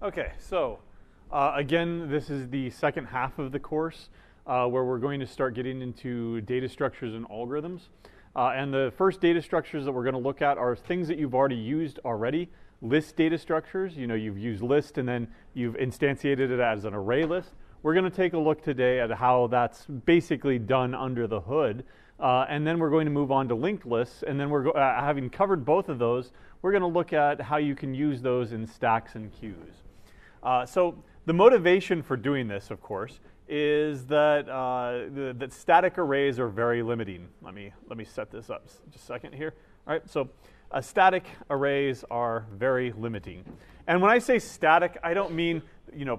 Okay, so again, this is the second half of the course where we're going to start getting into data structures and algorithms. And the first data structures that we're going to look at are things that you've already used already. List data structures, you know, you've used list and then you've instantiated it as an array list. We're going to take a look today at how that's basically done under the hood. And then we're going to move on to linked lists, and then we're having covered both of those, we're going to look at how you can use those in stacks and queues. So the motivation for doing this, of course, is that that static arrays are very limiting. Let me set this up just a second here. All right, so static arrays are very limiting. And when I say static, I don't mean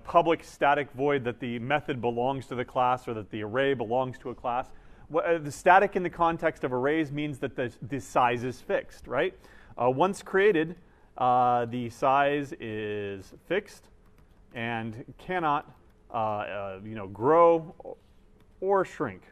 public static void that the method belongs to the class or that the array belongs to a class. The static in the context of arrays means that the size is fixed, right? Once created, the size is fixed and cannot grow or shrink.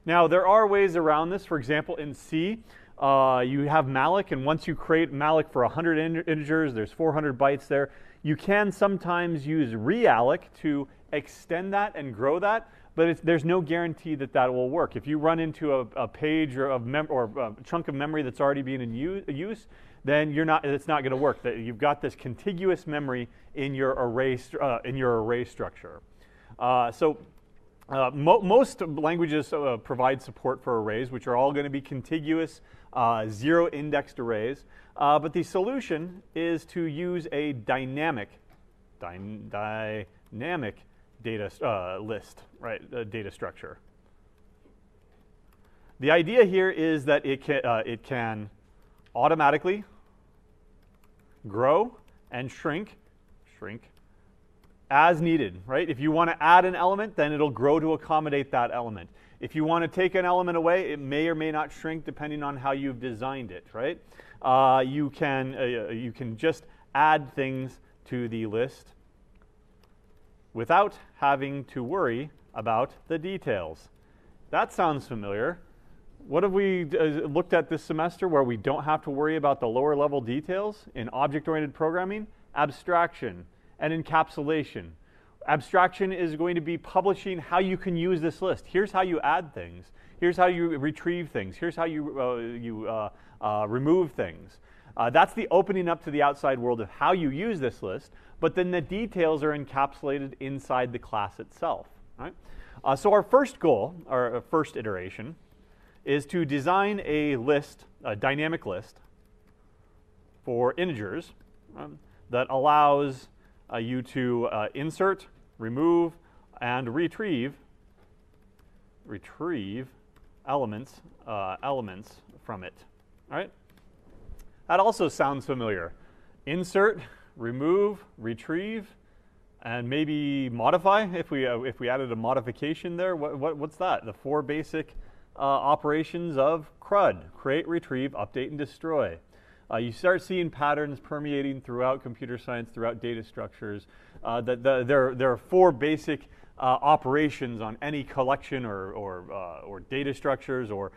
Now, there are ways around this. For example, in C, you have malloc, and once you create malloc for 100 integers, there's 400 bytes there. You can sometimes use realloc to extend that and grow that, but there's no guarantee that that will work. If you run into a page or a chunk of memory that's already being in use, then it's not going to work. You've got this contiguous memory in your array structure. Most languages provide support for arrays, which are all going to be contiguous, zero-indexed arrays. But the solution is to use a dynamic data list, right? Data structure. The idea here is that it can automatically grow and shrink as needed, right? If you want to add an element, then it'll grow to accommodate that element. If you want to take an element away, it may or may not shrink depending on how you've designed it, right? You can just add things to the list without having to worry about the details. That sounds familiar. What have we looked at this semester where we don't have to worry about the lower level details in object-oriented programming? Abstraction and encapsulation. Abstraction is going to be publishing how you can use this list. Here's how you add things. Here's how you retrieve things. Here's how you remove things. That's the opening up to the outside world of how you use this list, but then the details are encapsulated inside the class itself. Right? So our first goal, our first iteration, is to design a list, a dynamic list, for integers that allows you to insert, remove, and retrieve elements from it. All right? That also sounds familiar. Insert, remove, retrieve, and maybe modify. If we added a modification there, what's that? The four basic operations of CRUD: create, retrieve, update, and destroy. You start seeing patterns permeating throughout computer science, throughout data structures. There are four basic operations on any collection or data structures or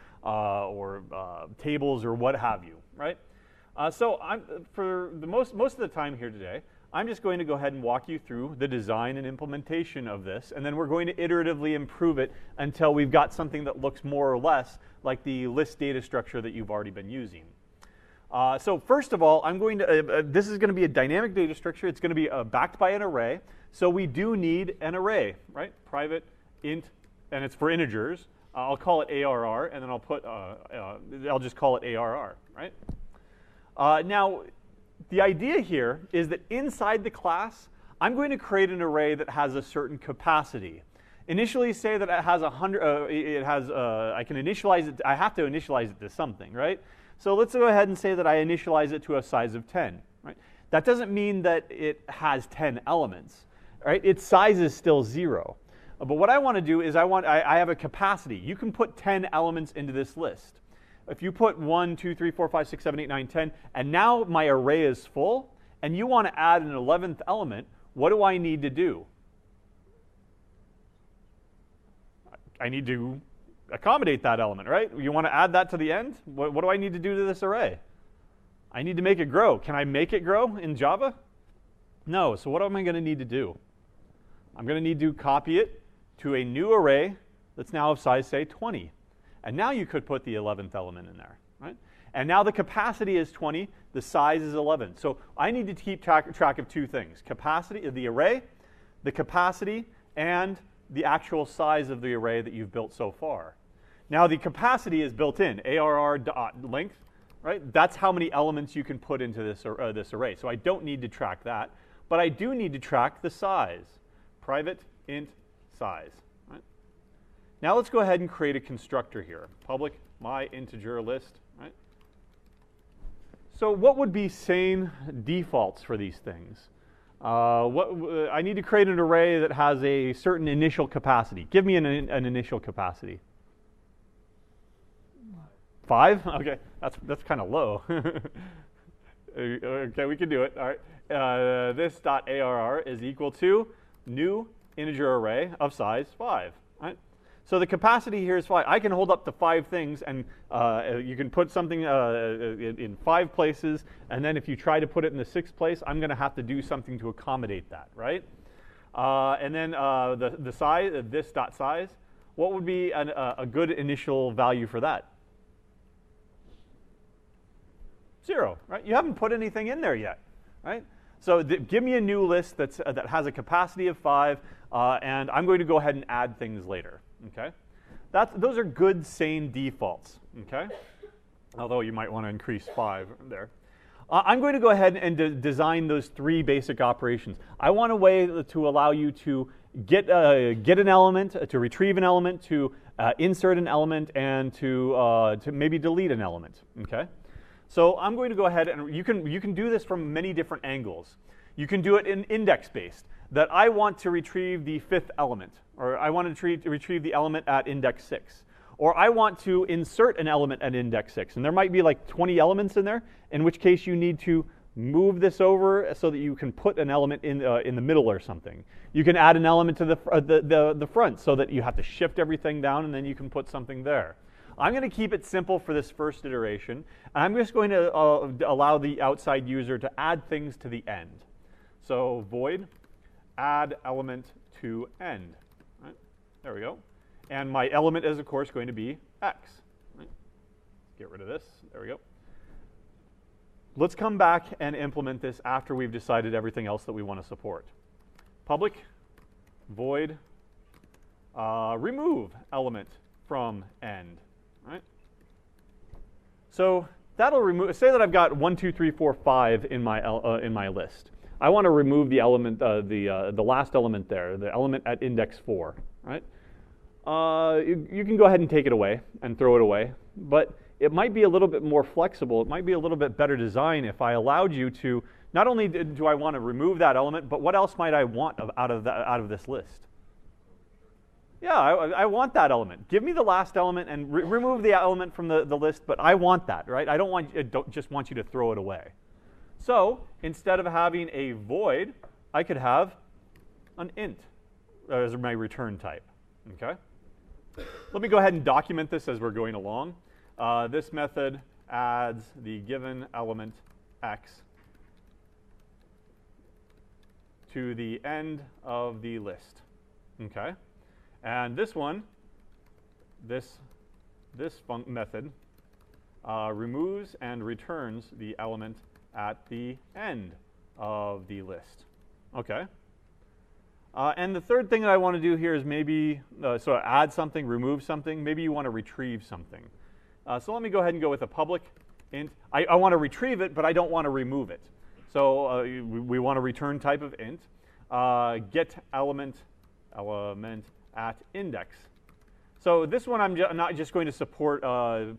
tables or what have you, right? So for the most of the time here today, I'm just going to go ahead and walk you through the design and implementation of this, and then we're going to iteratively improve it until we've got something that looks more or less like the list data structure that you've already been using. So first of all, this is going to be a dynamic data structure. It's going to be backed by an array. So we do need an array, right? Private int, and it's for integers. I'll call it ARR, and then I'll just call it ARR, right? Now, the idea here is that inside the class, I'm going to create an array that has a certain capacity. Initially, say that it has 100. I can initialize it. I have to initialize it to something, right? So let's go ahead and say that I initialize it to a size of 10. Right? That doesn't mean that it has 10 elements. Right? Its size is still 0. But what I want to do is I have a capacity. You can put 10 elements into this list. If you put 1, 2, 3, 4, 5, 6, 7, 8, 9, 10, and now my array is full, and you want to add an 11th element, what do I need to do? I need to accommodate that element, right? You want to add that to the end? What do I need to do to this array? I need to make it grow. Can I make it grow in Java? No, so what am I going to need to do? I'm going to need to copy it to a new array that's now of size, say, 20. And now you could put the 11th element in there, right? And now the capacity is 20, the size is 11. So I need to keep track of two things: capacity of the array, the capacity, and the actual size of the array that you've built so far. Now the capacity is built in, arr.length, right? That's how many elements you can put into this array. So I don't need to track that, but I do need to track the size. Private int size. Right? Now let's go ahead and create a constructor here. Public my integer list. Right? So what would be sane defaults for these things? I need to create an array that has a certain initial capacity. Give me an initial capacity. 5? Okay, that's kind of low. Okay, we can do it. All right. This .arr is equal to new integer array of size 5. Right? So the capacity here is 5. I can hold up to 5 things, and you can put something in 5 places, and then if you try to put it in the 6th place, I'm going to have to do something to accommodate that, right? And then the size, this .size, what would be a good initial value for that? 0, right? You haven't put anything in there yet, right? So give me a new list that has a capacity of 5, and I'm going to go ahead and add things later, okay? Those are good, sane defaults, okay? Although you might want to increase 5 there. I'm going to go ahead and design those 3 basic operations. I want a way to allow you to get an element, to retrieve an element, to insert an element, and to maybe delete an element, okay? So I'm going to go ahead, and you can do this from many different angles. You can do it in index-based, that I want to retrieve the 5th element, or I want to retrieve the element at index 6. Or I want to insert an element at index 6. And there might be like 20 elements in there, in which case you need to move this over so that you can put an element in the middle or something. You can add an element to the front so that you have to shift everything down, and then you can put something there. I'm going to keep it simple for this first iteration. And I'm just going to allow the outside user to add things to the end. So void add element to end. Right? There we go. And my element is, of course, going to be x. Right? Get rid of this. There we go. Let's come back and implement this after we've decided everything else that we want to support. Public void remove element from end. Right? So that'll remove. Say that I've got 1, 2, 3, 4, 5 in my list. I want to remove the element, the last element there, the element at index 4. Right? You can go ahead and take it away and throw it away, but it might be a little bit more flexible. It might be a little bit better design if I allowed you to. Not only do I want to remove that element, but what else might I want out of this list? Yeah, I want that element. Give me the last element and remove the element from the list, but I want that, right? I don't just want you to throw it away. So instead of having a void, I could have an int as my return type. Okay. Let me go ahead and document this as we're going along. This method adds the given element x to the end of the list. Okay. And this one, this method removes and returns the element at the end of the list. Okay. And the third thing that I want to do here is maybe so add something, remove something. Maybe you want to retrieve something. So let me go ahead and go with a public int. I want to retrieve it, but I don't want to remove it. So we want a return type of int. Get element at index. So this one I'm not just going to support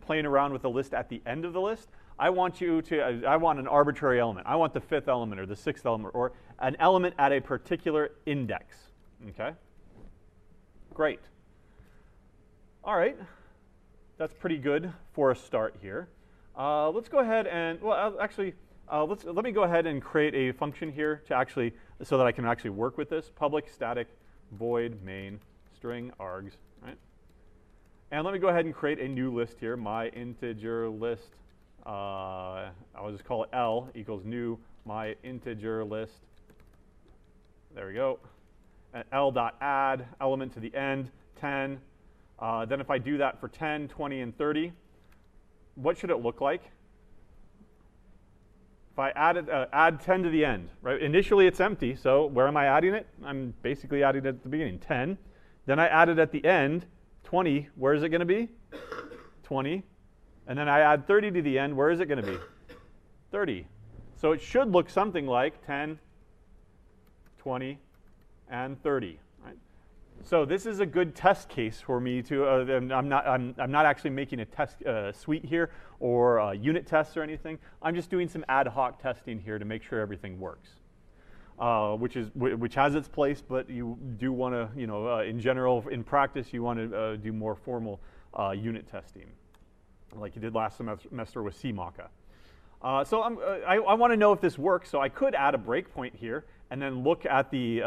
playing around with the list at the end of the list. I want an arbitrary element. I want the 5th element or the 6th element or an element at a particular index. Okay? Great. All right. That's pretty good for a start here. Let's go ahead and, well, actually, let me go ahead and create a function here to so that I can actually work with this. Public static void main string args, right? And let me go ahead and create a new list here, my integer list. I'll just call it L equals new my integer list There we go. And L.add element to the end, 10. Then if I do that for 10, 20, and 30, what should it look like? If I add 10 to the end, right? Initially it's empty, so where am I adding it? I'm basically adding it at the beginning, 10. Then I add it at the end, 20. Where is it going to be? 20. And then I add 30 to the end. Where is it going to be? 30. So it should look something like 10, 20, and 30. Right? So this is a good test case for me to. I'm not actually making a test suite here or unit tests or anything. I'm just doing some ad hoc testing here to make sure everything works, which has its place. But you do want to, in general, in practice, you want to do more formal unit testing, like you did last semester with CMACA. So I want to know if this works. So I could add a breakpoint here and then look at the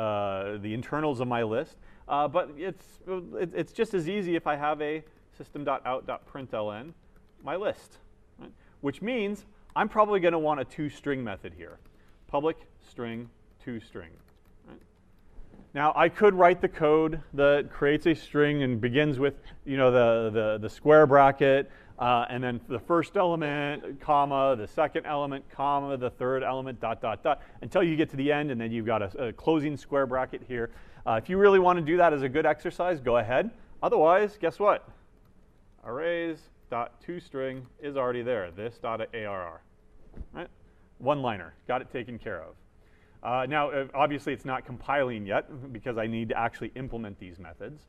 internals of my list. But it's just as easy if I have a system.out.println my list, right? Which means I'm probably going to want a toString method here, public string toString. Right? Now I could write the code that creates a string and begins with the square bracket. And then the first element, comma, the second element, comma, the third element, dot, dot, dot, until you get to the end, and then you've got a closing square bracket here. If you really want to do that as a good exercise, go ahead. Otherwise, guess what? Arrays.toString is already there, this.arr. Right? One-liner, got it taken care of. Now, obviously, it's not compiling yet because I need to actually implement these methods.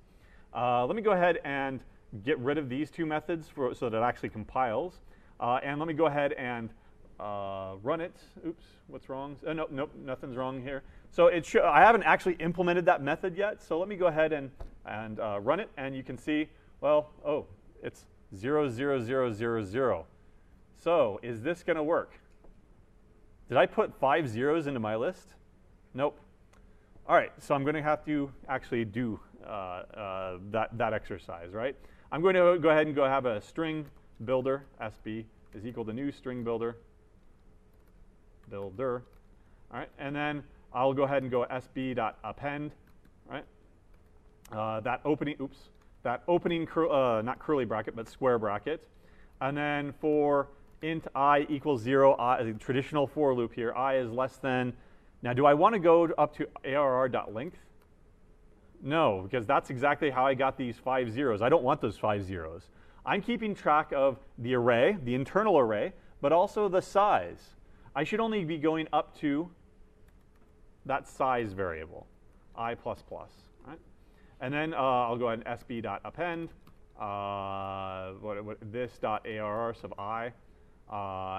Let me go ahead and get rid of these two methods so that it actually compiles. And let me go ahead and run it. Oops, what's wrong? Nope, nothing's wrong here. So I haven't actually implemented that method yet. So let me go ahead and run it. And you can see, well, oh, it's 0, 0, 0, 0, 0. So is this going to work? Did I put 5 zeros into my list? Nope. All right, so I'm going to have to actually do that exercise, right? I'm going to go ahead and have a string builder, SB, is equal to new string builder. All right, and then I'll go ahead and go SB.append, right? That opening, not curly bracket, but square bracket. And then for int I equals 0, traditional for loop here, I is less than. Now, do I want to go up to arr.length? No, because that's exactly how I got these 5 zeros. I don't want those 5 zeros. I'm keeping track of the array, the internal array, but also the size. I should only be going up to that size variable, I++. Right? And then I'll go ahead and sb.append this.arr sub I,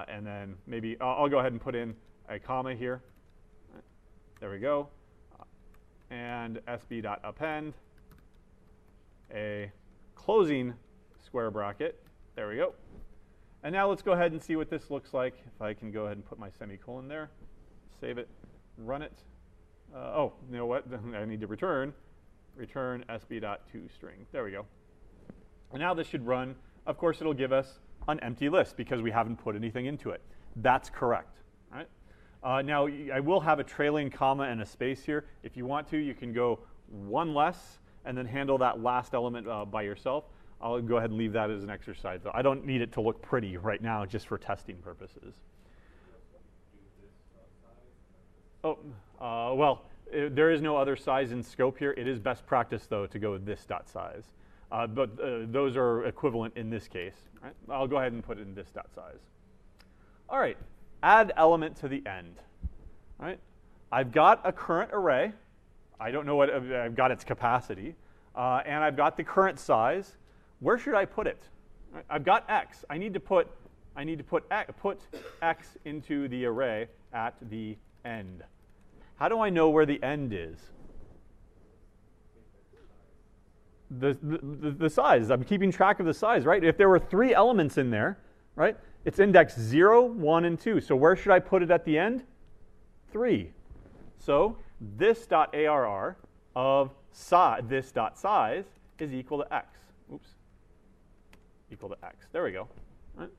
and then maybe I'll go ahead and put in a comma here. Right? There we go. And sb.append a closing square bracket. There we go. And now let's go ahead and see what this looks like. If I can go ahead and put my semicolon there, save it, run it. Oh, you know what? I need to return sb.toString. There we go. And now this should run. Of course, it'll give us an empty list because we haven't put anything into it. That's correct. Right? Now, I will have a trailing comma and a space here. If you want to, you can go one less and then handle that last element by yourself. I'll go ahead and leave that as an exercise, though. I don't need it to look pretty right now, just for testing purposes. Oh, well, there is no other size in scope here. It is best practice, though, to go with this.size. But those are equivalent in this case. Right? I'll go ahead and put it in this.size. All right. Add element to the end. Right? I've got a current array. I don't know what I've got its capacity, and I've got the current size. Where should I put it? Right? I've got x. I need to put x into the array at the end. How do I know where the end is? The size. I'm keeping track of the size, right? If there were 3 elements in there, right? It's indexed 0, 1, and 2. So where should I put it at the end? 3. So this.arr of this.size is equal to x. Oops. Equal to x. There we go. Right.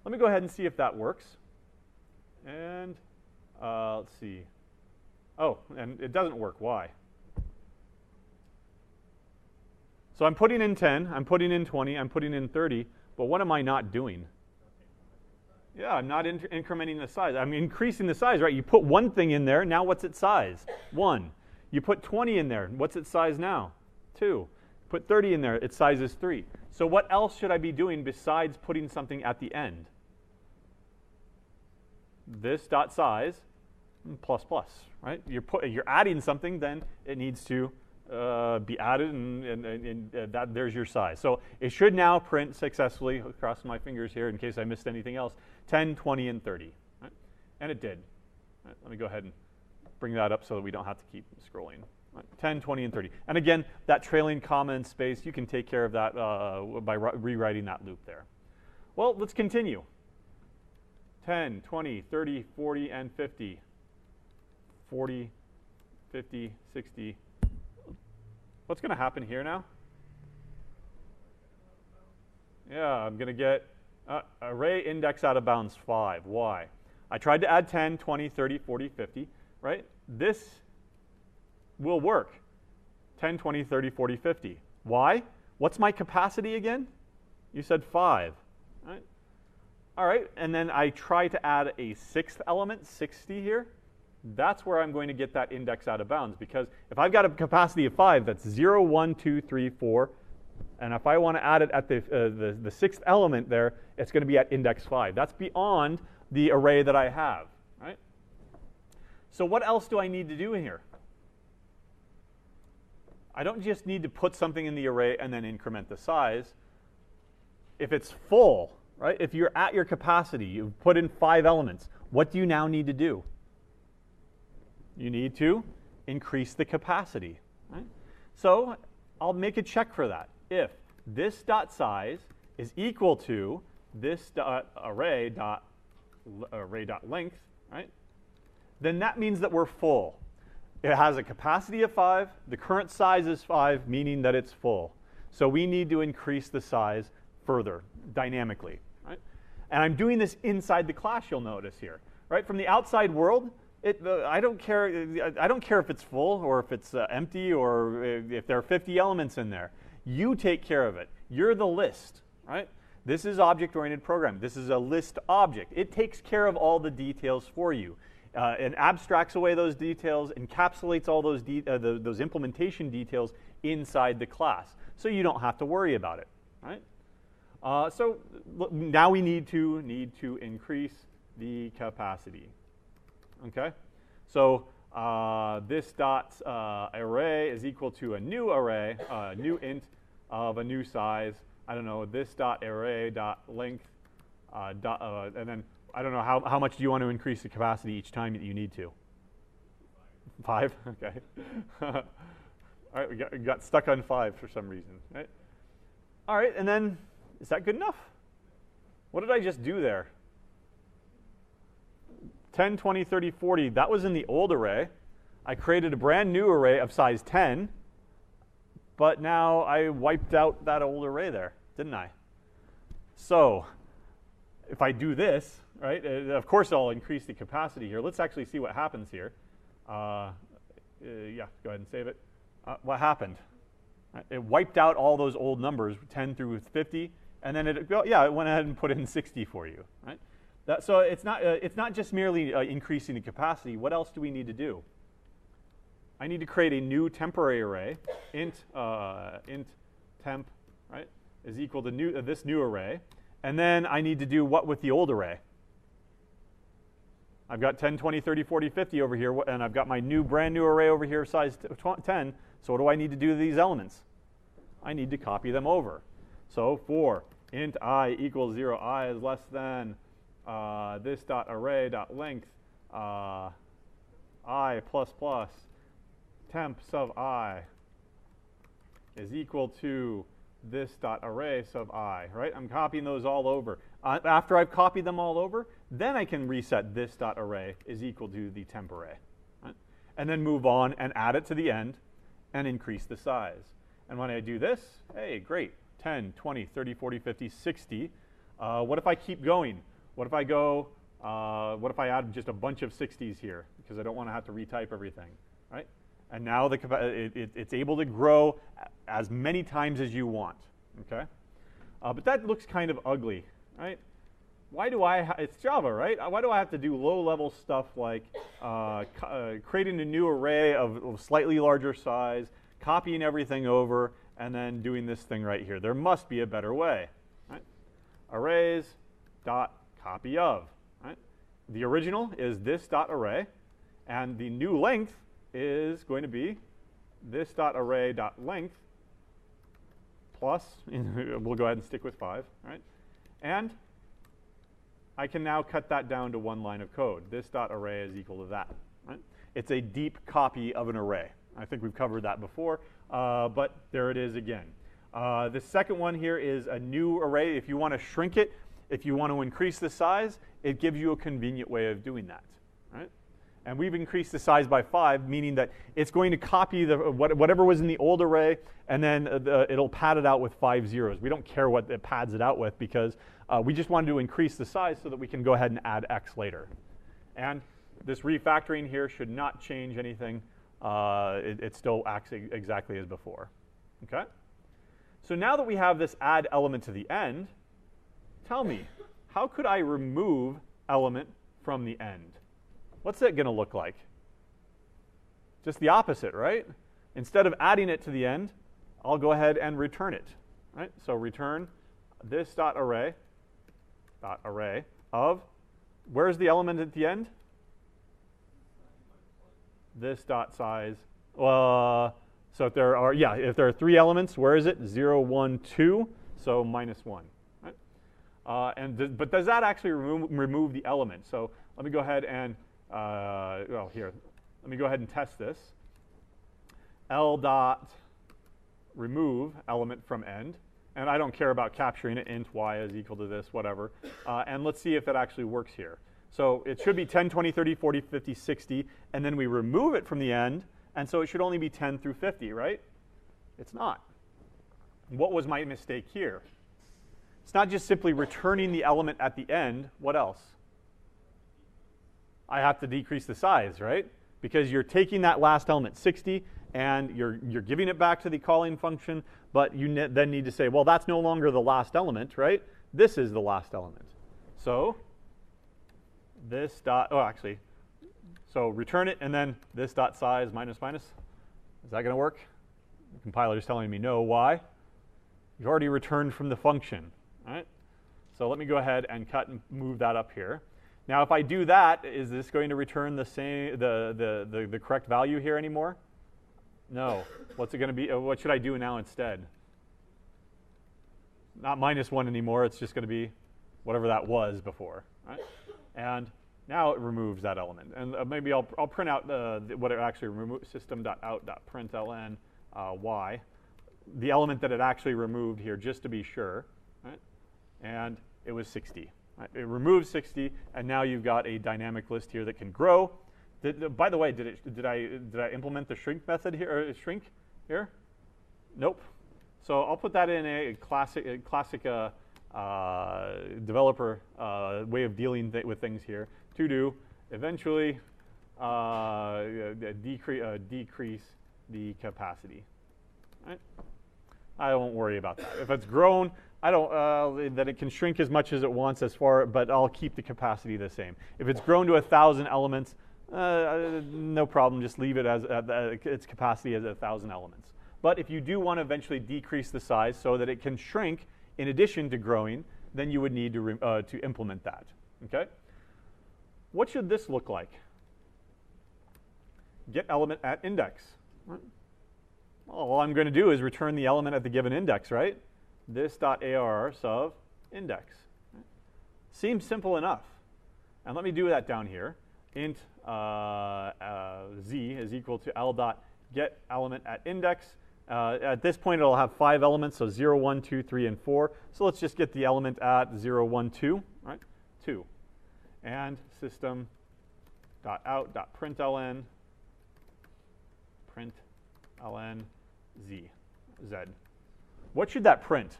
Let me go ahead and see if that works. And let's see. Oh, and it doesn't work. Why? So I'm putting in 10, I'm putting in 20, I'm putting in 30, but what am I not doing? Yeah, I'm not incrementing the size. I'm increasing the size, right? You put one thing in there, now what's its size? 1. You put 20 in there, what's its size now? 2. Put 30 in there, its size is 3. So what else should I be doing besides putting something at the end? This dot size plus plus, right? You're adding something, then it needs to be added, and that there's your size. So it should now print successfully, cross my fingers here in case I missed anything else, 10, 20, and 30. Right? And it did. Right? Let me go ahead and bring that up so that we don't have to keep scrolling. Right? 10, 20, and 30. And again, that trailing comma in space, you can take care of that by rewriting that loop there. Well, let's continue. 10, 20, 30, 40, and 50. 40, 50, 60. What's going to happen here now? Yeah, I'm going to get array index out of bounds 5. Why? I tried to add 10, 20, 30, 40, 50, right? This will work. 10, 20, 30, 40, 50. Why? What's my capacity again? You said 5, right? All right, and then I try to add a 6th element, 60 here. That's where I'm going to get that index out of bounds, because if I've got a capacity of 5, that's 0, 1, 2, 3, 4. And if I want to add it at the 6th element there, it's going to be at index 5. That's beyond the array that I have, right? So what else do I need to do in here? I don't just need to put something in the array and then increment the size. If it's full, right? If you're at your capacity, you've put in 5 elements, what do you now need to do? You need to increase the capacity, right? So I'll make a check for that. If this dot size is equal to this array dot length, right? Then that means that we're full. It has a capacity of 5. The current size is 5, meaning that it's full. So we need to increase the size further dynamically, right? And I'm doing this inside the class, you'll notice here, right? From the outside world, I don't care if it's full or if it's empty or if there are 50 elements in there. You take care of it. You're the list, right? This is object-oriented programming. This is a list object. It takes care of all the details for you. And abstracts away those details, encapsulates all those implementation details inside the class, so you don't have to worry about it, right? So now we need to increase the capacity. Okay, so this dot array is equal to a new array, new int of a new size. I don't know, this dot array dot length, and then I don't know how much do you want to increase the capacity each time that you need to? 5. Okay. All right, we got stuck on 5 for some reason. Right? All right, and then is that good enough? What did I just do there? 10, 20, 30, 40, that was in the old array. I created a brand new array of size 10, but now I wiped out that old array there, didn't I? So if I do this, right, of course I'll increase the capacity here. Let's actually see what happens here. Yeah, go ahead and save it. What happened? It wiped out all those old numbers, 10 through 50, and then it went ahead and put in 60 for you, right? So it's not just merely increasing the capacity. What else do we need to do? I need to create a new temporary array, int temp, right, is equal to this new array. And then I need to do what with the old array? I've got 10, 20, 30, 40, 50 over here, and I've got my brand new array over here, size 10. So what do I need to do to these elements? I need to copy them over. So for int I equals 0, I is less than this dot array dot length I plus plus temp sub I is equal to this dot array sub I, right? I'm copying those all over. After I've copied them all over, then I can reset this dot array is equal to the temp array, right? And then move on and add it to the end and increase the size. And when I do this, hey, great, 10, 20, 30, 40, 50, 60. What if I keep going? What if I go What if I add just a bunch of 60s here because I don't want to have to retype everything, right? And now it's able to grow as many times as you want, okay? But that looks kind of ugly, right? Why do it's Java, right? Why do I have to do low-level stuff like creating a new array of slightly larger size, copying everything over, and then doing this thing right here? There must be a better way, right? Arrays dot copy of, right? The original is this dot array, and the new length is going to be this dot array dot length plus, we'll go ahead and stick with 5, right? And I can now cut that down to one line of code. This dot array is equal to that, right? It's a deep copy of an array. I think we've covered that before, but there it is again. The second one here is a new array. If you want to shrink it, if you want to increase the size, it gives you a convenient way of doing that, right? And we've increased the size by 5, meaning that it's going to copy whatever was in the old array, and then it'll pad it out with 5 zeros. We don't care what it pads it out with because we just wanted to increase the size so that we can go ahead and add x later. And this refactoring here should not change anything. It still acts exactly as before. Okay? So now that we have this add element to the end, tell me, how could I remove element from the end? What's that going to look like? Just the opposite, right? Instead of adding it to the end, I'll go ahead and return it, right? So return this dot array of, where's the element at the end? This dot size. So if there are 3 elements, where is it? 0, 1, 2, so -1, right? But does that actually remove the element? So let me go ahead and let me go ahead and test this. L dot remove element from end, and I don't care about capturing it. Int y is equal to this, whatever. And let's see if it actually works here. So it should be 10, 20, 30, 40, 50, 60, and then we remove it from the end, and so it should only be 10 through 50, right? It's not. What was my mistake here? It's not just simply returning the element at the end. What else? I have to decrease the size, right? Because you're taking that last element, 60, and you're giving it back to the calling function, but you then need to say, well, that's no longer the last element, right? This is the last element. So this dot, so return it, and then this dot size minus. Is that going to work? The compiler is telling me no. Why? You've already returned from the function, right? So let me go ahead and cut and move that up here. Now, if I do that, is this going to return the same, the correct value here anymore? No. What's it going to be? What should I do now instead? Not -1 anymore. It's just going to be whatever that was before, right? And now it removes that element. And maybe I'll print out what it actually removes, system.out.println y, the element that it actually removed here, just to be sure, right? And it was 60. Right? It removes 60, and now you've got a dynamic list here that can grow. By the way, did I implement the shrink method here? Or shrink here? Nope. So I'll put that in a classic developer way of dealing with things here. To do eventually decrease the capacity. Right? I won't worry about that. If it's grown, I don't that it can shrink as much as it wants but I'll keep the capacity the same. If it's grown to 1,000 elements, no problem. Just leave it as its capacity as 1,000 elements. But if you do want to eventually decrease the size so that it can shrink in addition to growing, then you would need to implement that. Okay. What should this look like? Get element at index. Right? Well, all I'm going to do is return the element at the given index, right? This dot arr sub index. Right? Seems simple enough. And let me do that down here. Int z is equal to l dot get element at index. At this point, it'll have 5 elements, so 0, 1, 2, 3, and 4. So let's just get the element at 0, 1, 2, right? 2. And system.out.println z. What should that print?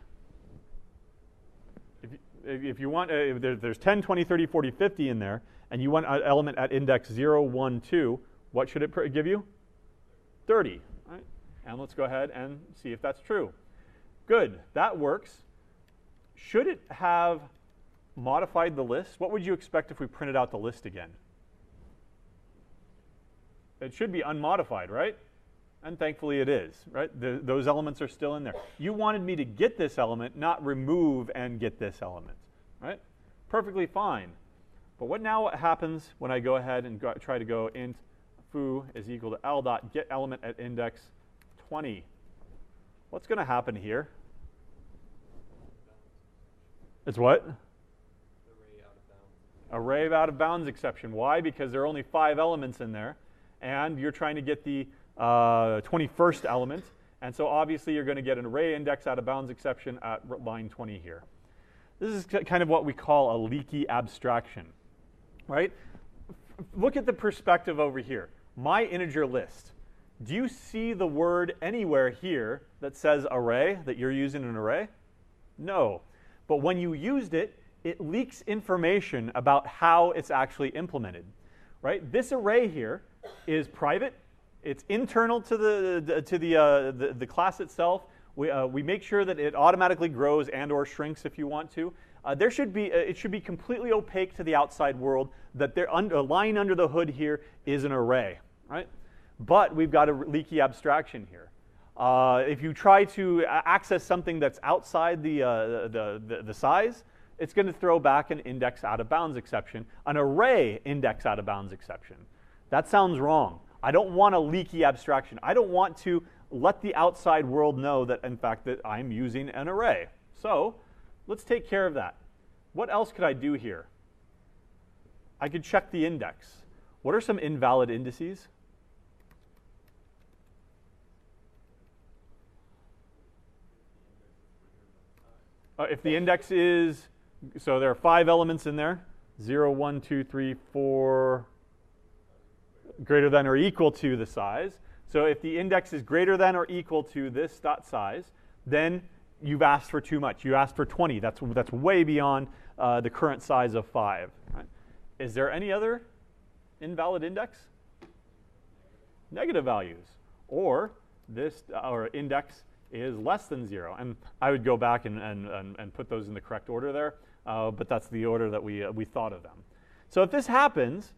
If you want, if there's 10, 20, 30, 40, 50 in there, and you want an element at index 0, 1, 2, what should it give you? 30, right? And let's go ahead and see if that's true. Good, that works. Should it have modified the list? What would you expect if we printed out the list again? It should be unmodified, right? And thankfully it is, right? Those elements are still in there. You wanted me to get this element, not remove and get this element, right? Perfectly fine. But what happens when I go ahead and try to go int foo is equal to l dot get element at index 20? What's going to happen here? It's what? Array out of bounds exception. Why? Because there are only 5 elements in there, and you're trying to get the 21st element, and so obviously you're going to get an array index out of bounds exception at line 20 here. This is kind of what we call a leaky abstraction, right? Look at the perspective over here. My integer list. Do you see the word anywhere here that says array, that you're using an array? No. But when you used it, it leaks information about how it's actually implemented, right? This array here is private. It's internal to the class itself. We make sure that it automatically grows and or shrinks if you want to. It should be completely opaque to the outside world that a line under the hood here is an array, right? But we've got a leaky abstraction here. If you try to access something that's outside the size, it's going to throw back an index out of bounds exception, an array index out of bounds exception. That sounds wrong. I don't want a leaky abstraction. I don't want to let the outside world know that, in fact, that I'm using an array. So let's take care of that. What else could I do here? I could check the index. What are some invalid indices? If the index is, so there are 5 elements in there, 0, 1, 2, 3, 4, greater than or equal to the size. So if the index is greater than or equal to this dot size, then you've asked for too much. You asked for 20. That's way beyond the current size of 5. Right? Is there any other invalid index? Negative values. Or this index is less than 0. And I would go back and put those in the correct order there, but that's the order that we thought of them. So if this happens,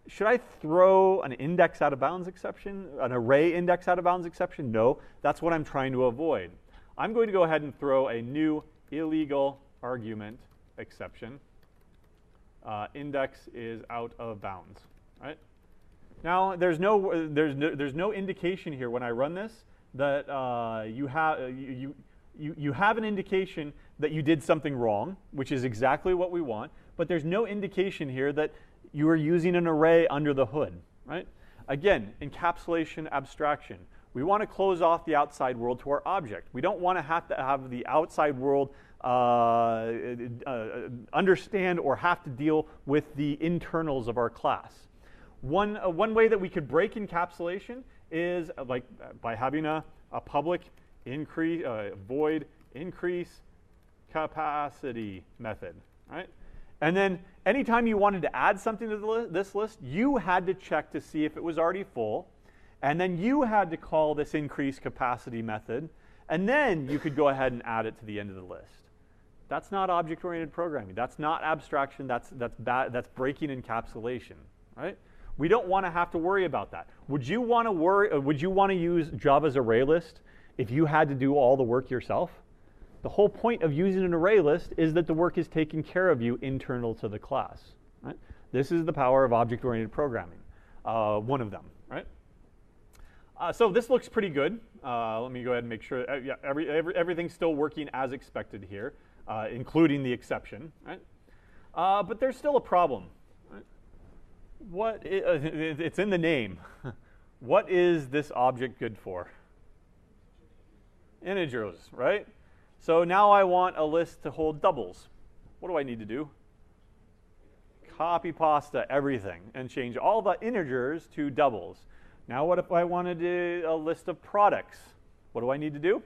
should I throw an index out of bounds exception, an array index out of bounds exception? No, that's what I'm trying to avoid. I'm going to go ahead and throw a new illegal argument exception. Index is out of bounds, right? Now there's no indication here when I run this that you have an indication that you did something wrong, which is exactly what we want, but there's no indication here that you are using an array under the hood, right? Again, encapsulation abstraction. We want to close off the outside world to our object. We don't want to have the outside world understand or have to deal with the internals of our class. One way that we could break encapsulation is like by having a public increase void increase capacity method, right? And then anytime you wanted to add something to this list, you had to check to see if it was already full. And then you had to call this increase capacity method. And then you could go ahead and add it to the end of the list. That's not object-oriented programming. That's not abstraction. That's breaking encapsulation, right? We don't want to have to worry about that. Would you want to use Java's array list if you had to do all the work yourself? The whole point of using an array list is that the work is taken care of you internal to the class. Right? This is the power of object-oriented programming, one of them. Right? So this looks pretty good. Let me go ahead and make sure yeah, everything's still working as expected here, including the exception. Right? But there's still a problem. Right? It's in the name. What is this object good for? Integers, right? So now I want a list to hold doubles. What do I need to do? Copy pasta everything and change all the integers to doubles. Now what if I wanted a list of products? What do I need to do?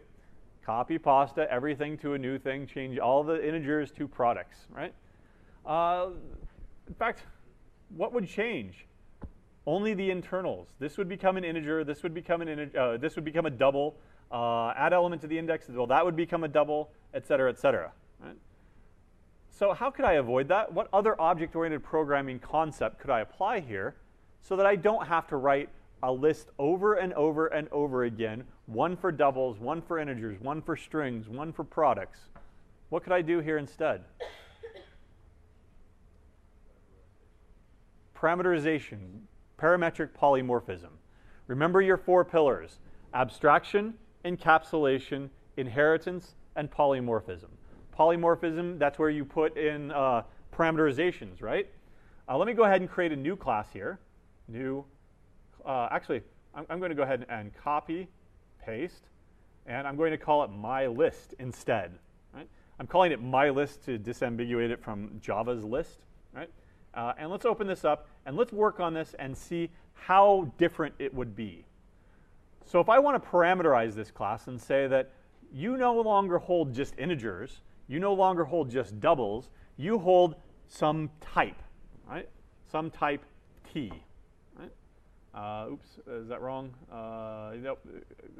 Copy pasta, everything to a new thing, change all the integers to products, right? In fact, what would change? Only the internals. This would become an integer, this would become this would become a double, add element to the index, well, that would become a double, et cetera, right? So how could I avoid that? What other object-oriented programming concept could I apply here so that I don't have to write a list over and over and over again, one for doubles, one for integers, one for strings, one for products? What could I do here instead? Parameterization, parametric polymorphism. Remember your 4 pillars: abstraction, encapsulation, inheritance, and polymorphism. Polymorphism, that's where you put in parameterizations, right? Let me go ahead and create a new class here. Actually, I'm going to go ahead and copy, paste, and I'm going to call it my list instead. Right? I'm calling it my list to disambiguate it from Java's list. Right? And let's open this up, and let's work on this and see how different it would be. So if I want to parameterize this class and say that you no longer hold just integers, you no longer hold just doubles, you hold some type, right? Some type T. Right? Oops, is that wrong? Nope.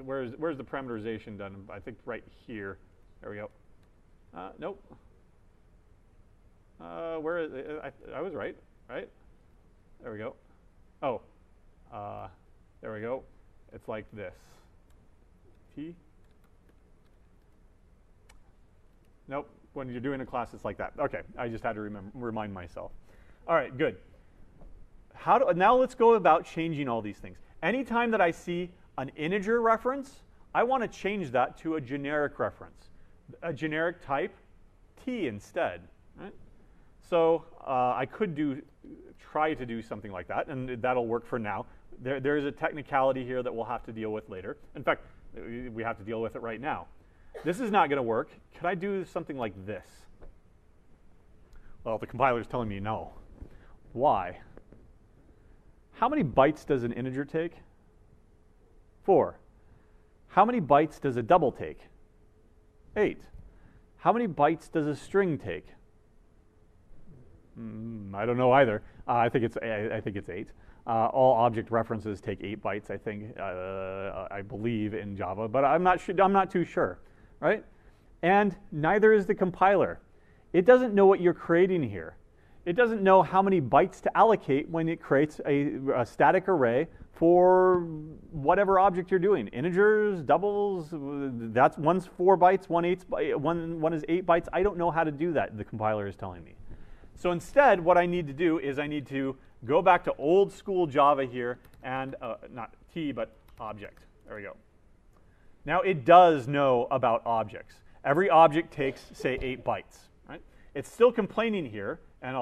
Where's the parameterization done? I think right here. There we go. Nope. Where is it? I was right, right? There we go. Oh, there we go. It's like this. T. Nope. When you're doing a class, it's like that. Okay, I just had to remind myself. All right, good. Now let's go about changing all these things. Anytime that I see an integer reference, I want to change that to a generic reference, a generic type T instead. Right? So I could try to do something like that, and that'll work for now. There is a technicality here that we'll have to deal with later. In fact, we have to deal with it right now. This is not going to work. Could I do something like this? Well, the compiler is telling me no. Why? How many bytes does an integer take? 4. How many bytes does a double take? 8. How many bytes does a string take? I don't know either. I think it's 8. All object references take 8 bytes, I think, I believe, in Java, but I'm not too sure, right? And neither is the compiler. It doesn't know what you're creating here. It doesn't know how many bytes to allocate when it creates a static array for whatever object you're doing. Integers, doubles, one's 4 bytes, one is 8 bytes. I don't know how to do that, the compiler is telling me. So instead, what I need to do is I need to go back to old school Java here and, not T, but object. There we go. Now it does know about objects. Every object takes, say, 8 bytes. Right? It's still complaining here, and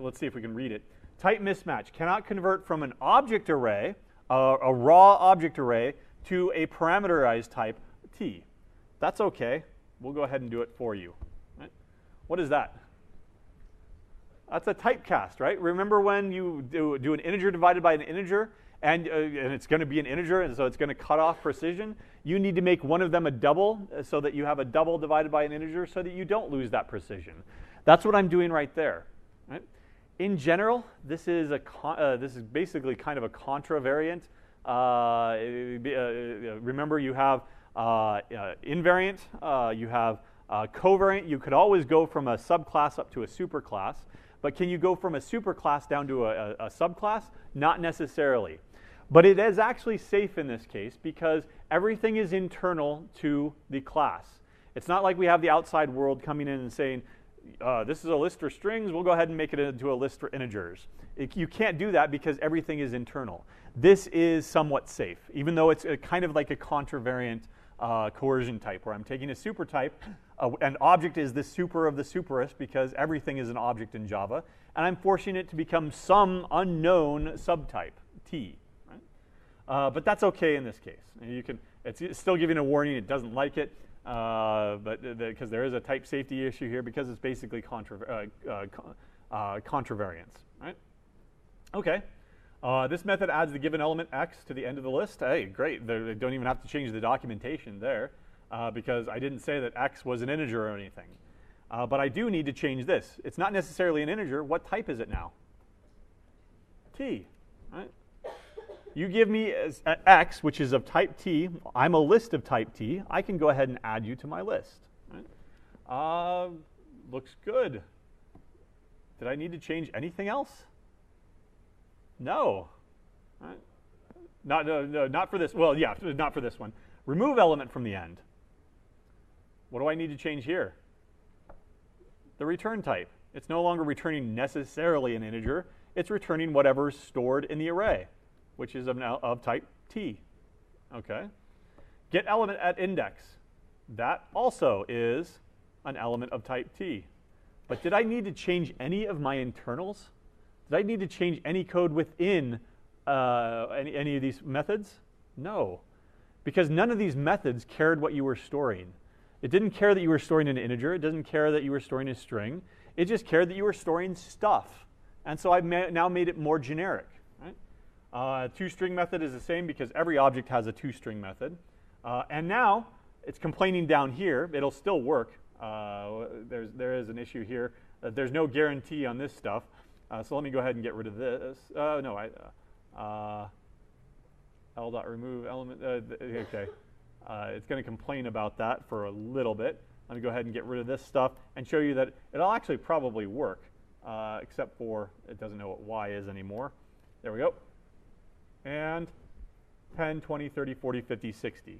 let's see if we can read it. Type mismatch cannot convert from an object array, a raw object array, to a parameterized type T. That's okay. We'll go ahead and do it for you. Right? What is that? That's a typecast, right? Remember when you do an integer divided by an integer, and it's going to be an integer, and so it's going to cut off precision? You need to make one of them a double so that you have a double divided by an integer so that you don't lose that precision. That's what I'm doing right there. Right? In general, this is basically kind of a contravariant. Remember, you have invariant, you have covariant. You could always go from a subclass up to a superclass. But can you go from a superclass down to a subclass? Not necessarily. But it is actually safe in this case because everything is internal to the class. It's not like we have the outside world coming in and saying, this is a list for strings, we'll go ahead and make it into a list for integers. You can't do that because everything is internal. This is somewhat safe, even though it's kind of like a contravariant coercion type, where I'm taking a super type, an object is the super of the superest because everything is an object in Java, and I'm forcing it to become some unknown subtype, T. Right? But that's okay in this case. It's still giving a warning, it doesn't like it, because there is a type safety issue here because it's basically contravariance. Right? Okay. This method adds the given element x to the end of the list. Hey, great. They don't even have to change the documentation there. because I didn't say that x was an integer or anything. But I do need to change this. It's not necessarily an integer. What type is it now? T, right? You give me as x, which is of type T. I'm a list of type T. I can go ahead and add you to my list. Right? Looks good. Did I need to change anything else? No. Right? Not for this. Well, yeah, not for this one. Remove element from the end. What do I need to change here? The return type. It's no longer returning necessarily an integer. It's returning whatever's stored in the array, which is of type T. Okay. Get element at index. That also is an element of type T. But did I need to change any of my internals? Did I need to change any code within any of these methods? No, because none of these methods cared what you were storing. It didn't care that you were storing an integer. It doesn't care that you were storing a string. It just cared that you were storing stuff. And so I've now made it more generic. Right? ToString method is the same because every object has a ToString method. And now it's complaining down here. It'll still work. There is an issue here. There's no guarantee on this stuff. So let me go ahead and get rid of this. L.remove element. Okay. It's going to complain about that for a little bit. Let me go ahead and get rid of this stuff and show you that it'll actually probably work, except for it doesn't know what y is anymore. There we go. And 10, 20, 30, 40, 50, 60.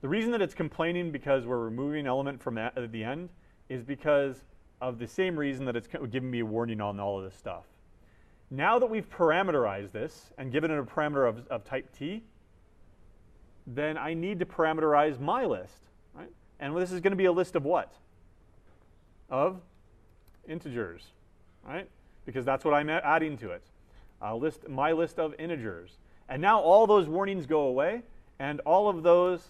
The reason that it's complaining because we're removing element from at the end is because of the same reason that it's giving me a warning on all of this stuff. Now that we've parameterized this and given it a parameter of type T, then I need to parameterize my list. Right? And this is going to be a list of what? Of integers. Right? Because that's what I'm adding to it. My list of integers. And now all those warnings go away, and all of those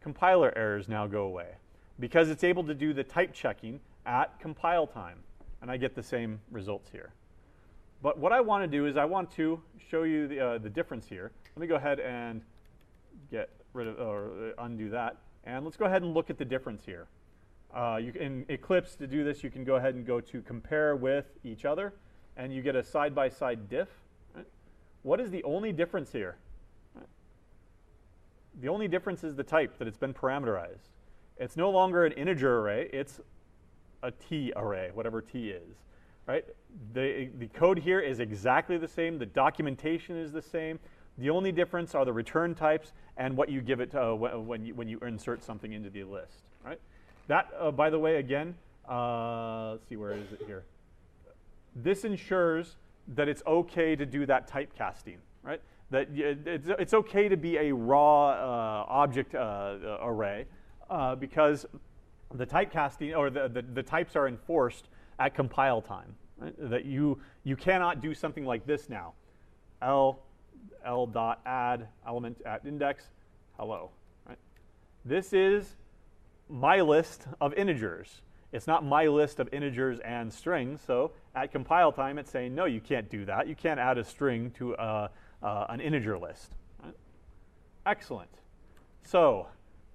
compiler errors now go away, because it's able to do the type checking at compile time. And I get the same results here. But what I want to do is I want to show you the difference here. Let me go ahead and get rid of or undo that. And let's go ahead and look at the difference here. In Eclipse, to do this, you can go ahead and go to compare with each other, and you get a side-by-side diff. Right? What is the only difference here? Right? The only difference is the type, that it's been parameterized. It's no longer an integer array. It's a T array, whatever T is. Right? The code here is exactly the same. The documentation is the same. The only difference are the return types and what you give it when you insert something into the list. Right? That, by the way, again, let's see, where is it here? This ensures that it's okay to do that typecasting. Right? That it's okay to be a raw object array because the typecasting or the types are enforced at compile time. Right? That you cannot do something like this now. L.add element at index, hello. Right? This is my list of integers. It's not my list of integers and strings. So at compile time, it's saying, no, you can't do that. You can't add a string to an integer list. Right? Excellent. So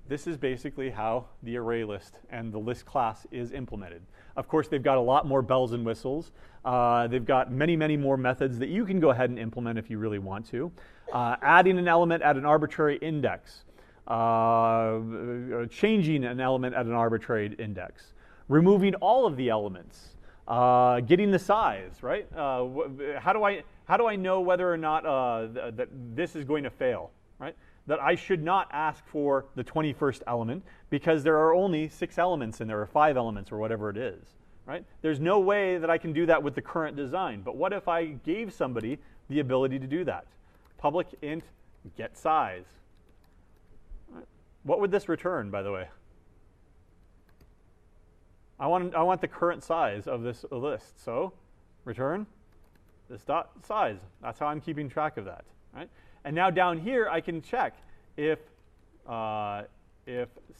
this is basically how the array list and the list class is implemented. Of course, they've got a lot more bells and whistles. They've got many, many more methods that you can go ahead and implement if you really want to. Adding an element at an arbitrary index. Changing an element at an arbitrary index. Removing all of the elements. Getting the size, right? How do I know whether or not that this is going to fail, right? That I should not ask for the 21st element because there are only 6 elements in there, or 5 elements, or whatever it is. Right? There's no way that I can do that with the current design. But what if I gave somebody the ability to do that? Public int get size. Right? What would this return, by the way? I want the current size of this list. So return this dot size. That's how I'm keeping track of that. Right? And now down here, I can check if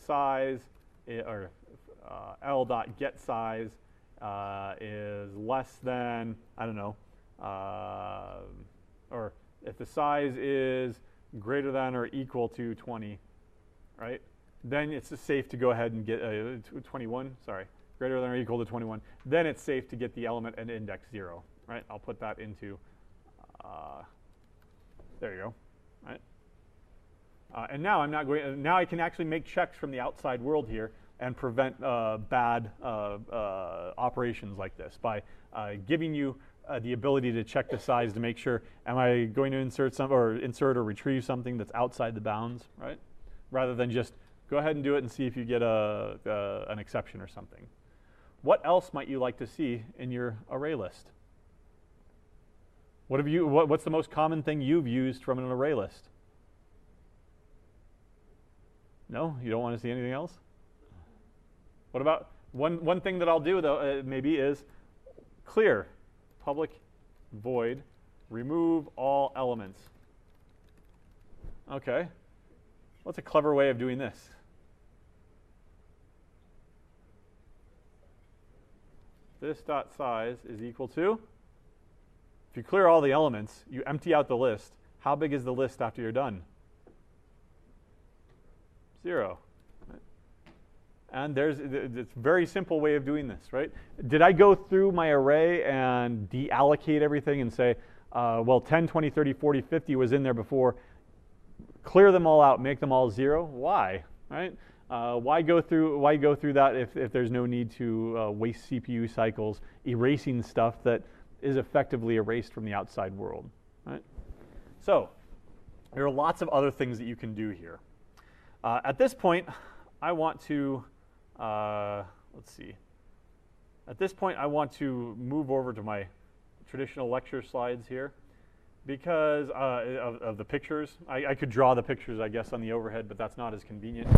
size or L.getSize is less than, I don't know, or if the size is greater than or equal to 20, right? then it's safe to go ahead and get 21, sorry, greater than or equal to 21. Then it's safe to get the element at index 0, right? I'll put that into, there you go, right? And now I'm not going, now I can actually make checks from the outside world here and prevent bad operations like this by giving you the ability to check the size to make sure, am I going to insert or retrieve something that's outside the bounds, right? Rather than just go ahead and do it and see if you get an exception or something. What else might you like to see in your array list? What's the most common thing you've used from an array list? No, you don't want to see anything else? What about one thing that I'll do though maybe is clear public void remove all elements. Okay. What's a clever way of doing this? This dot size is equal to, if you clear all the elements, you empty out the list. How big is the list after you're done? 0. And it's a very simple way of doing this, right? Did I go through my array and deallocate everything and say, well, 10, 20, 30, 40, 50 was in there before. Clear them all out, make them all 0. Why, right? Why go through that if there's no need to waste CPU cycles erasing stuff that is effectively erased from the outside world, right? So there are lots of other things that you can do here. At this point, I want to, let's see. At this point, I want to move over to my traditional lecture slides here because of the pictures. I could draw the pictures, I guess, on the overhead, but that's not as convenient.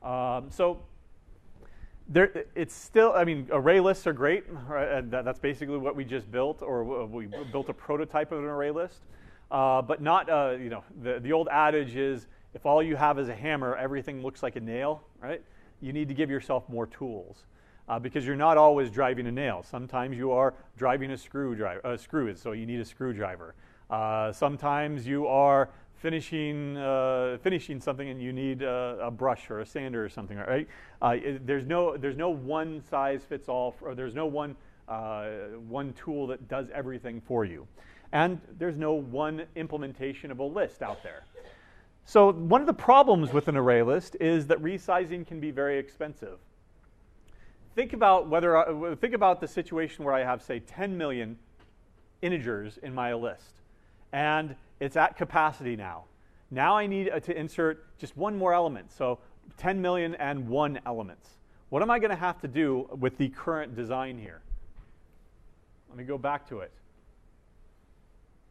So it's still, I mean, array lists are great. Right? That's basically what we just built, or we built a prototype of an array list. But not, you know, the old adage is, if all you have is a hammer, everything looks like a nail, right? You need to give yourself more tools because you're not always driving a nail. Sometimes you are driving a screw, so you need a screwdriver. Sometimes you are finishing something and you need a brush or a sander or something, right? There's no one size fits all, or there's no one tool that does everything for you. And there's no one implementation of a list out there. So one of the problems with an array list is that resizing can be very expensive. Think about the situation where I have, say, 10 million integers in my list, and it's at capacity now. Now I need to insert just one more element, so 10 million and 1 elements. What am I going to have to do with the current design here? Let me go back to it.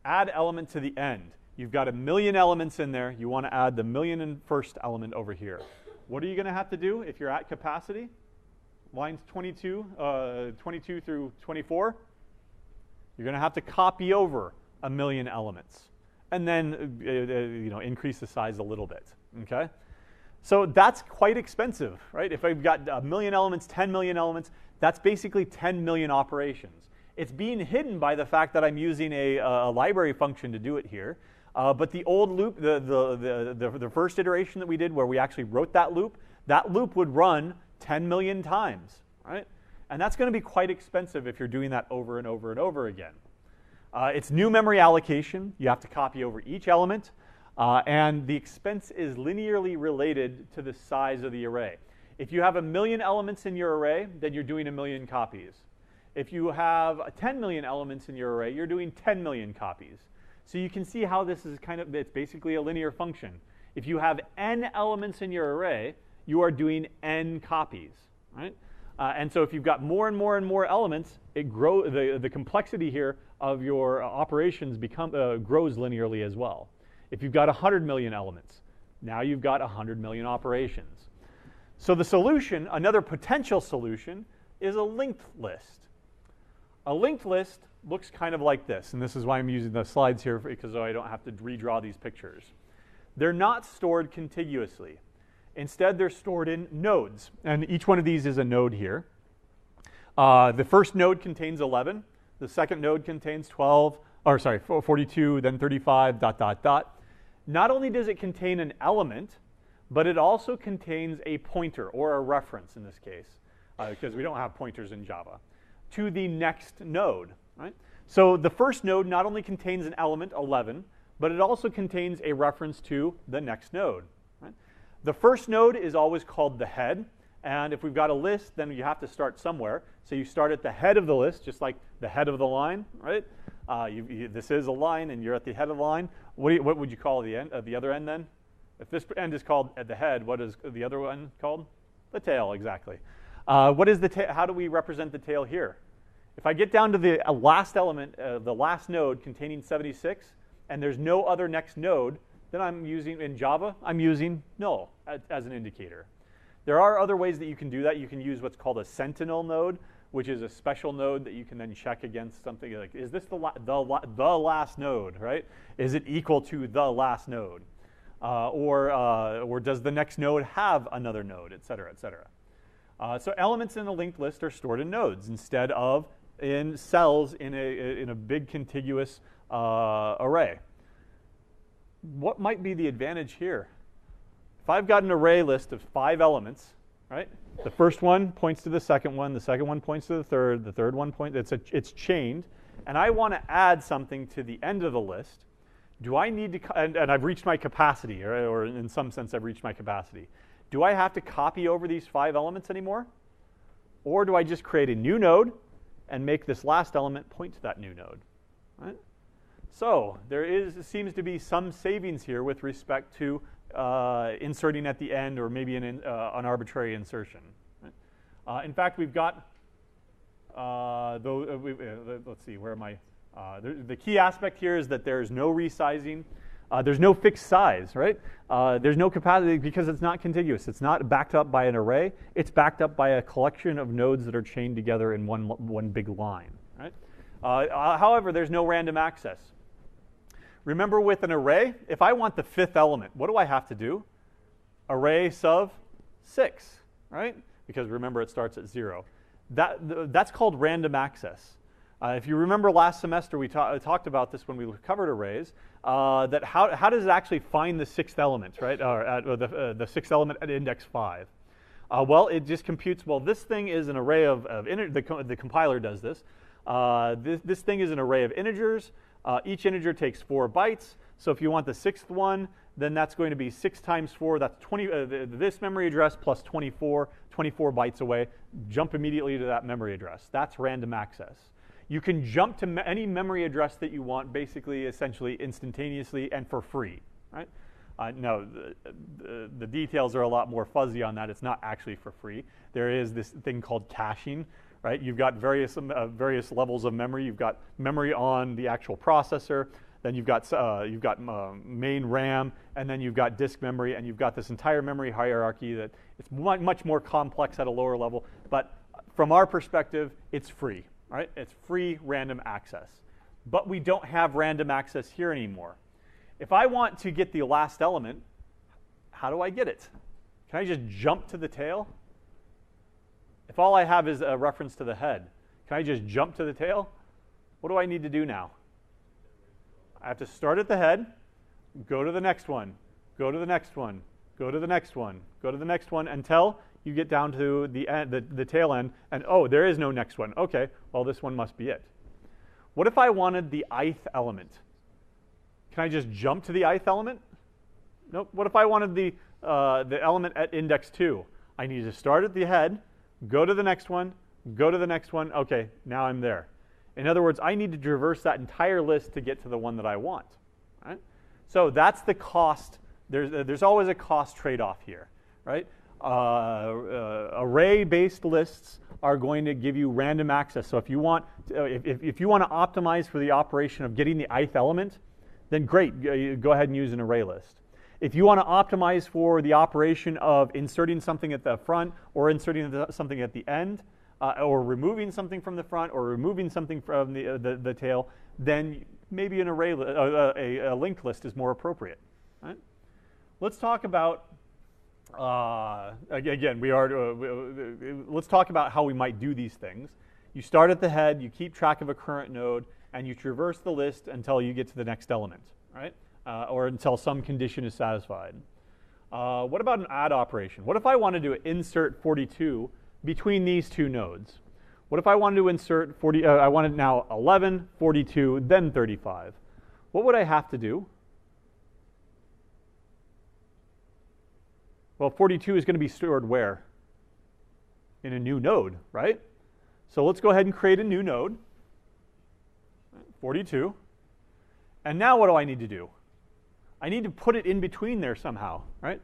Add element to the end. You've got 1 million elements in there. You want to add the 1,001st element over here. What are you going to have to do if you're at capacity? Lines 22 through 24. You're going to have to copy over 1 million elements, and then you know, increase the size a little bit. Okay, so that's quite expensive, right? If I've got 1 million elements, 10 million elements, that's basically 10 million operations. It's being hidden by the fact that I'm using a library function to do it here. But the old loop, the first iteration that we did where we actually wrote that loop would run 10 million times, right? And that's going to be quite expensive if you're doing that over and over and over again. It's new memory allocation. You have to copy over each element. And the expense is linearly related to the size of the array. If you have 1 million elements in your array, then you're doing 1 million copies. If you have 10 million elements in your array, you're doing 10 million copies. So you can see how this is it's basically a linear function. If you have n elements in your array, you are doing n copies, right? And so if you've got more and more and more elements, the complexity here of your operations grows linearly as well. If you've got 100 million elements, now you've got 100 million operations. So the solution, another potential solution, is a linked list. A linked list looks kind of like this, and this is why I'm using the slides here, because I don't have to redraw these pictures. They're not stored contiguously. Instead, they're stored in nodes, and each one of these is a node here. The first node contains 11. The second node contains 42, then 35, ... Not only does it contain an element, but it also contains a pointer, or a reference in this case, because we don't have pointers in Java, to the next node, right? So the first node not only contains an element, 11, but it also contains a reference to the next node, right? The first node is always called the head, and if we've got a list, then you have to start somewhere. So you start at the head of the list, just like the head of the line, right? This is a line, and you're at the head of the line. What would you call the end, the other end then? If this end is called at the head, what is the other one called? The tail, exactly. What is the how do we represent the tail here? If I get down to the last element, the last node containing 76, and there's no other next node, then I'm using, in Java, I'm using null as an indicator. There are other ways that you can do that. You can use what's called a Sentinel node, which is a special node that you can then check against something like, is this the last node, right? Is it equal to the last node? Or does the next node have another node, et cetera, et cetera. So elements in a linked list are stored in nodes instead of in cells in a big contiguous array. What might be the advantage here? If I've got an array list of 5 elements, right? The first one points to the second one points to the third one points, it's chained, and I want to add something to the end of the list. Do I need to, and I've reached my capacity, or in some sense I've reached my capacity. Do I have to copy over these 5 elements anymore? Or do I just create a new node and make this last element point to that new node, right? So there seems to be some savings here with respect to inserting at the end, or maybe an arbitrary insertion. Right? In fact, we've got, let's see, where am I? The key aspect here is that there's no resizing. There's no fixed size, right? There's no capacity because it's not contiguous. It's not backed up by an array. It's backed up by a collection of nodes that are chained together in one big line, right? However, there's no random access. Remember, with an array, if I want the 5th element, what do I have to do? Array sub 6, right? Because remember, it starts at 0. That's called random access. If you remember last semester, we talked about this when we covered arrays, that how does it actually find the 6th element, right? Or the 6th element at index 5. Well, it just computes, well, this thing is an array of the compiler does this. This thing is an array of integers. Each integer takes 4 bytes. So if you want the 6th one, then that's going to be 6 times 4. That's 20. This memory address plus 24 bytes away. Jump immediately to that memory address. That's random access. You can jump to any memory address that you want, basically, essentially, instantaneously and for free, right? No, the details are a lot more fuzzy on that. It's not actually for free. There is this thing called caching, right? You've got various levels of memory. You've got memory on the actual processor. Then you've got main RAM, and then you've got disk memory, and you've got this entire memory hierarchy that it's much more complex at a lower level. But from our perspective, it's free. Right? It's free random access. But we don't have random access here anymore. If I want to get the last element, how do I get it? Can I just jump to the tail? If all I have is a reference to the head, can I just jump to the tail? What do I need to do now? I have to start at the head, go to the next one, go to the next one, go to the next one, go to the next one, until you get down to the end, the tail end, and oh, there is no next one. Okay, well, this one must be it. What if I wanted the ith element? Can I just jump to the ith element? Nope. What if I wanted the element at index 2? I need to start at the head, go to the next one, go to the next one. Okay, now I'm there. In other words, I need to traverse that entire list to get to the one that I want. Right? So that's the cost. There's always a cost trade-off here, right? Array-based lists are going to give you random access. So if you want to optimize for the operation of getting the ith element, then great, go ahead and use an array list. If you want to optimize for the operation of inserting something at the front, or inserting something at the end, or removing something from the front, or removing something from the tail, then maybe an array, a linked list is more appropriate. Right? Let's talk about. Again, let's talk about how we might do these things. You start at the head, you keep track of a current node, and you traverse the list until you get to the next element, right? Or until some condition is satisfied. What about an add operation? What if I wanted to insert 42 between these two nodes? What if I wanted to insert 40, I wanted now 11, 42, then 35? What would I have to do? Well, 42 is going to be stored where? In a new node, right? So let's go ahead and create a new node, 42. And now what do I need to do? I need to put it in between there somehow, right?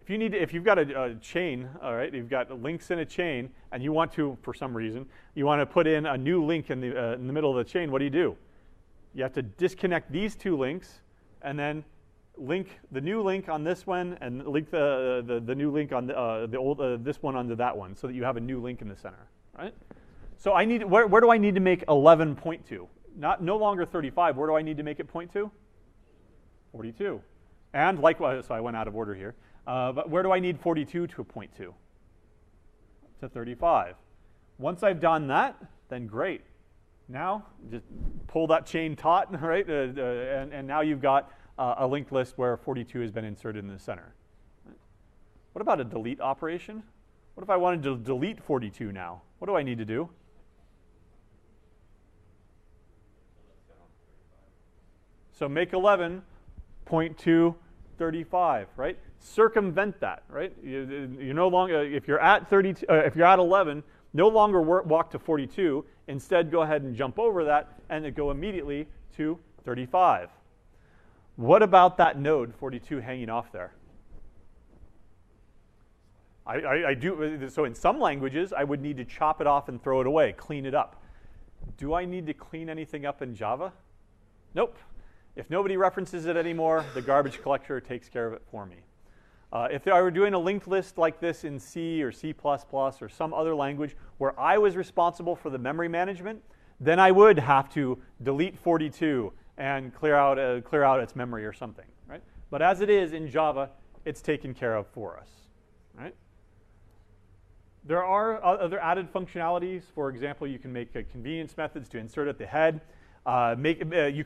If you've got a chain, all right, you've got links in a chain, and you want to, for some reason, you want to put in a new link in the middle of the chain, what do? You have to disconnect these two links, and then link the new link on this one, and link the new link on the old this one onto that one, so that you have a new link in the center, right? So I need where do I need to make 11 point to? No longer 35. Where do I need to make it point to? 42. And likewise, so I went out of order here. But where do I need 42 to point to? To 35. Once I've done that, then great. Now, just pull that chain taut, right? And now you've got a linked list where 42 has been inserted in the center. What about a delete operation? What if I wanted to delete 42 now? What do I need to do? So make 11 point to 35, right? Circumvent that, right? You no longer, if you're at 32, if you're at 11, no longer walk to 42. Instead, go ahead and jump over that and then go immediately to 35. What about that node 42 hanging off there? I do. So in some languages, I would need to chop it off and throw it away, clean it up. Do I need to clean anything up in Java? Nope. If nobody references it anymore, the garbage collector takes care of it for me. If I were doing a linked list like this in C or C++ or some other language where I was responsible for the memory management, then I would have to delete 42 and clear out its memory or something, right? But as it is in Java, it's taken care of for us, right? There are other added functionalities. For example, you can make convenience methods to insert at the head. You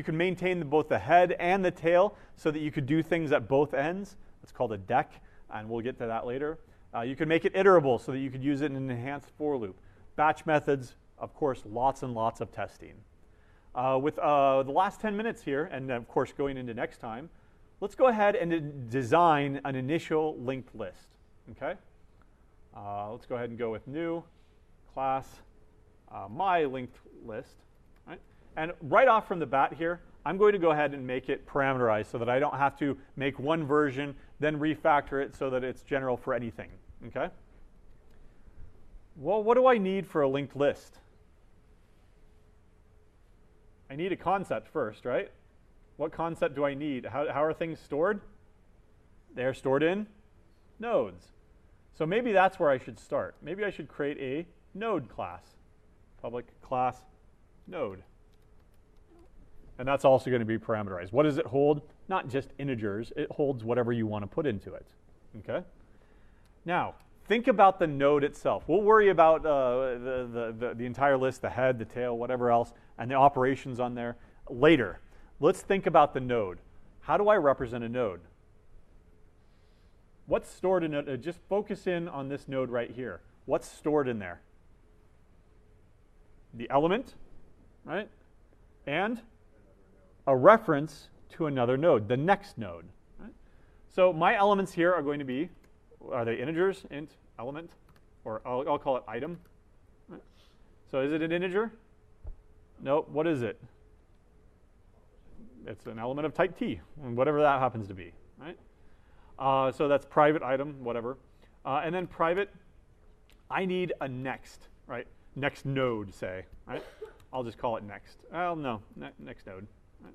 can maintain both the head and the tail so that you could do things at both ends. It's called a deck, and we'll get to that later. You can make it iterable so that you could use it in an enhanced for loop. Batch methods, of course, lots and lots of testing. With the last 10 minutes here, and of course going into next time, let's go ahead and design an initial linked list. Okay? Let's go ahead and go with new class my linked list. Right? And right off from the bat here, I'm going to go ahead and make it parameterized so that I don't have to make one version, then refactor it so that it's general for anything. Okay? Well, what do I need for a linked list? I need a concept first, right? What concept do I need? How are things stored? They're stored in nodes. So maybe that's where I should start. Maybe I should create a node class, public class node. And that's also going to be parameterized. What does it hold? Not just integers. It holds whatever you want to put into it. Okay? Now, think about the node itself. We'll worry about the entire list, the head, the tail, whatever else, and the operations on there later. Let's think about the node. How do I represent a node? What's stored in it? Just focus in on this node right here. What's stored in there? The element, right? And a reference to another node, the next node. Right? So my elements here are going to be, are they integers, int, element, or I'll call it item. Right? So is it an integer? No, what is it? It's an element of type T, whatever that happens to be. Right? So that's private item, whatever. And then private, I need a next, right? Next node, say, right? I'll just call it next. Well, no, next node. Right?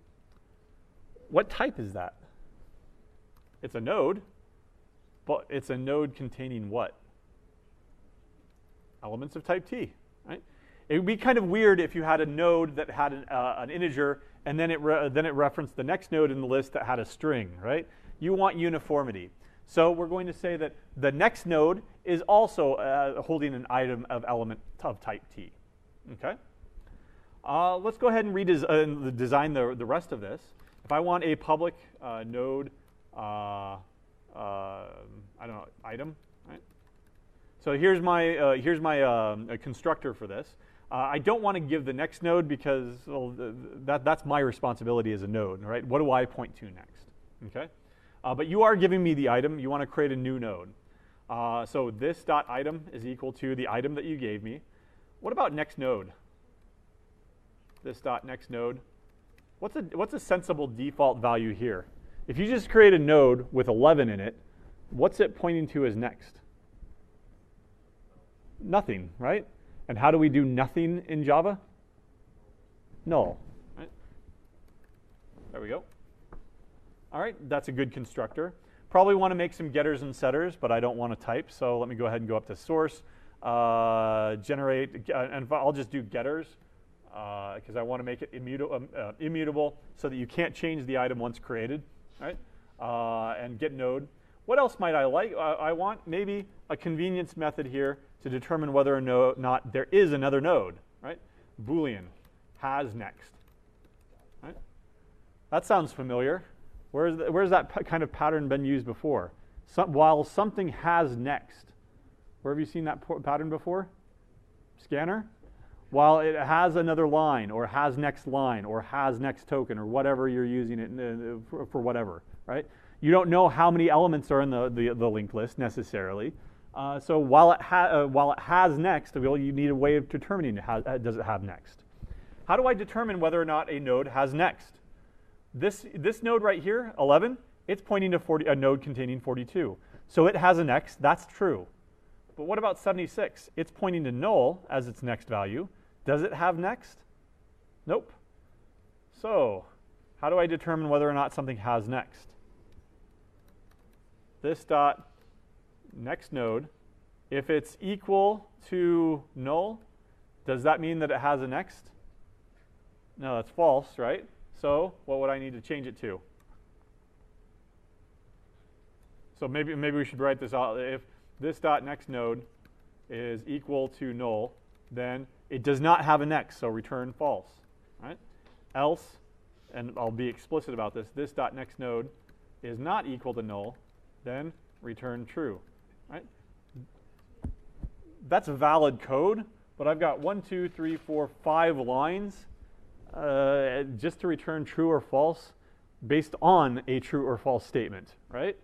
What type is that? It's a node, but it's a node containing what? Elements of type T, right? It would be kind of weird if you had a node that had an integer, and then it referenced the next node in the list that had a string, right? You want uniformity. So we're going to say that the next node is also holding an item of element of type T. Okay? Let's go ahead and design the rest of this. If I want a public node item. Right? So here's my constructor for this. I don't want to give the next node because well, that's my responsibility as a node, right? What do I point to next? Okay. But you are giving me the item. You want to create a new node. So this dot item is equal to the item that you gave me. What about next node? This dot next node. What's a sensible default value here? If you just create a node with 11 in it, what's it pointing to as next? Nothing, right? And how do we do nothing in Java? Null. Right? There we go. All right, that's a good constructor. Probably want to make some getters and setters, but I don't want to type, so let me go ahead and go up to source, generate, and I'll just do getters because I want to make it immutable so that you can't change the item once created, right? And get node. What else might I like? I want maybe a convenience method here to determine whether or not there is another node, right? Boolean, has next, right? That sounds familiar. Where's that kind of pattern been used before? While something has next. Where have you seen that pattern before? Scanner? While it has another line, or has next line, or has next token, or whatever you're using it for whatever, right? You don't know how many elements are in the linked list necessarily. So while it has next, well, you need a way of determining does it have next. How do I determine whether or not a node has next? This node right here, 11, it's pointing to a node containing 42. So it has a next, that's true. But what about 76? It's pointing to null as its next value. Does it have next? Nope. So how do I determine whether or not something has next? This dot next node, if it's equal to null, does that mean that it has a next? No, that's false, right? So what would I need to change it to? So maybe we should write this out. If this dot next node is equal to null, then it does not have a next, so return false, right? Else, and I'll be explicit about this dot next node is not equal to null, then return true, right? That's valid code, but I've got 1, 2, 3, 4, 5 lines just to return true or false based on a true or false statement, right?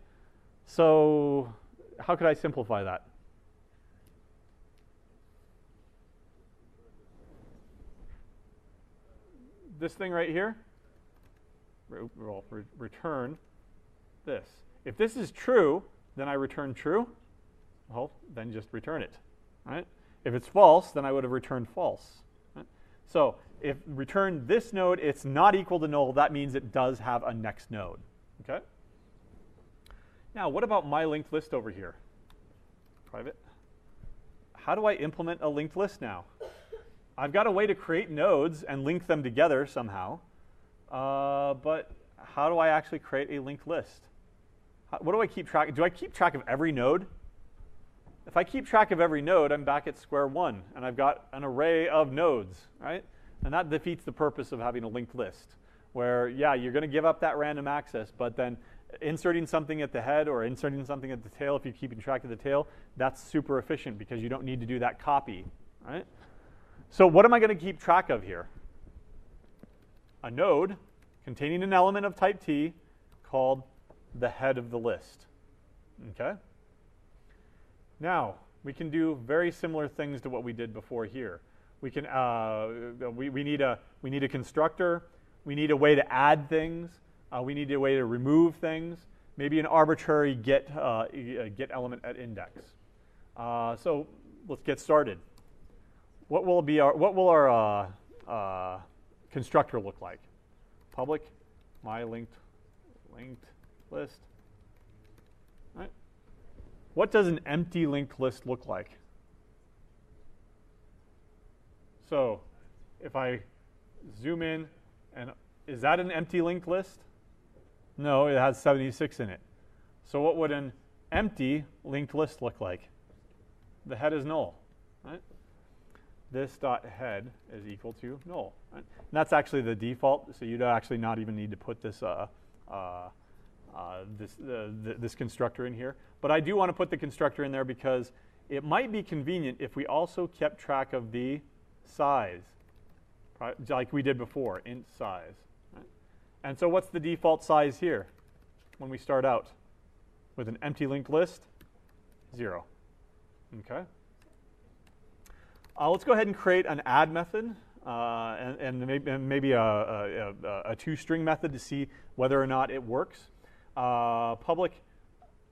So how could I simplify that? This thing right here, we'll return this. If this is true, then I return true. Well, then just return it, right? If it's false, then I would have returned false. Right? So if return this node, it's not equal to null, that means it does have a next node, okay? Now, what about my linked list over here? Private. How do I implement a linked list now? I've got a way to create nodes and link them together somehow, but how do I actually create a linked list? What do I keep track of? Do I keep track of every node? If I keep track of every node, I'm back at square one, and I've got an array of nodes, right? And that defeats the purpose of having a linked list, where, yeah, you're going to give up that random access, but then inserting something at the head or inserting something at the tail, if you're keeping track of the tail, that's super efficient because you don't need to do that copy, right? So what am I going to keep track of here? A node containing an element of type T called the head of the list, okay? Now, we can do very similar things to what we did before here. We can we need a constructor. We need a way to add things. We need a way to remove things. Maybe an arbitrary get element at index. So let's get started. What will our constructor look like? Public, my linked list. Right? What does an empty linked list look like? So if I zoom in, and is that an empty linked list? No, it has 76 in it. So what would an empty linked list look like? The head is null, right? This dot head is equal to null, right? And that's actually the default, so you'd actually not even need to put this this constructor in here. But I do want to put the constructor in there because it might be convenient if we also kept track of the size, like we did before, int size. Right? And so what's the default size here when we start out? With an empty linked list, 0. Okay. Let's go ahead and create an add method and maybe a toString method to see whether or not it works. Public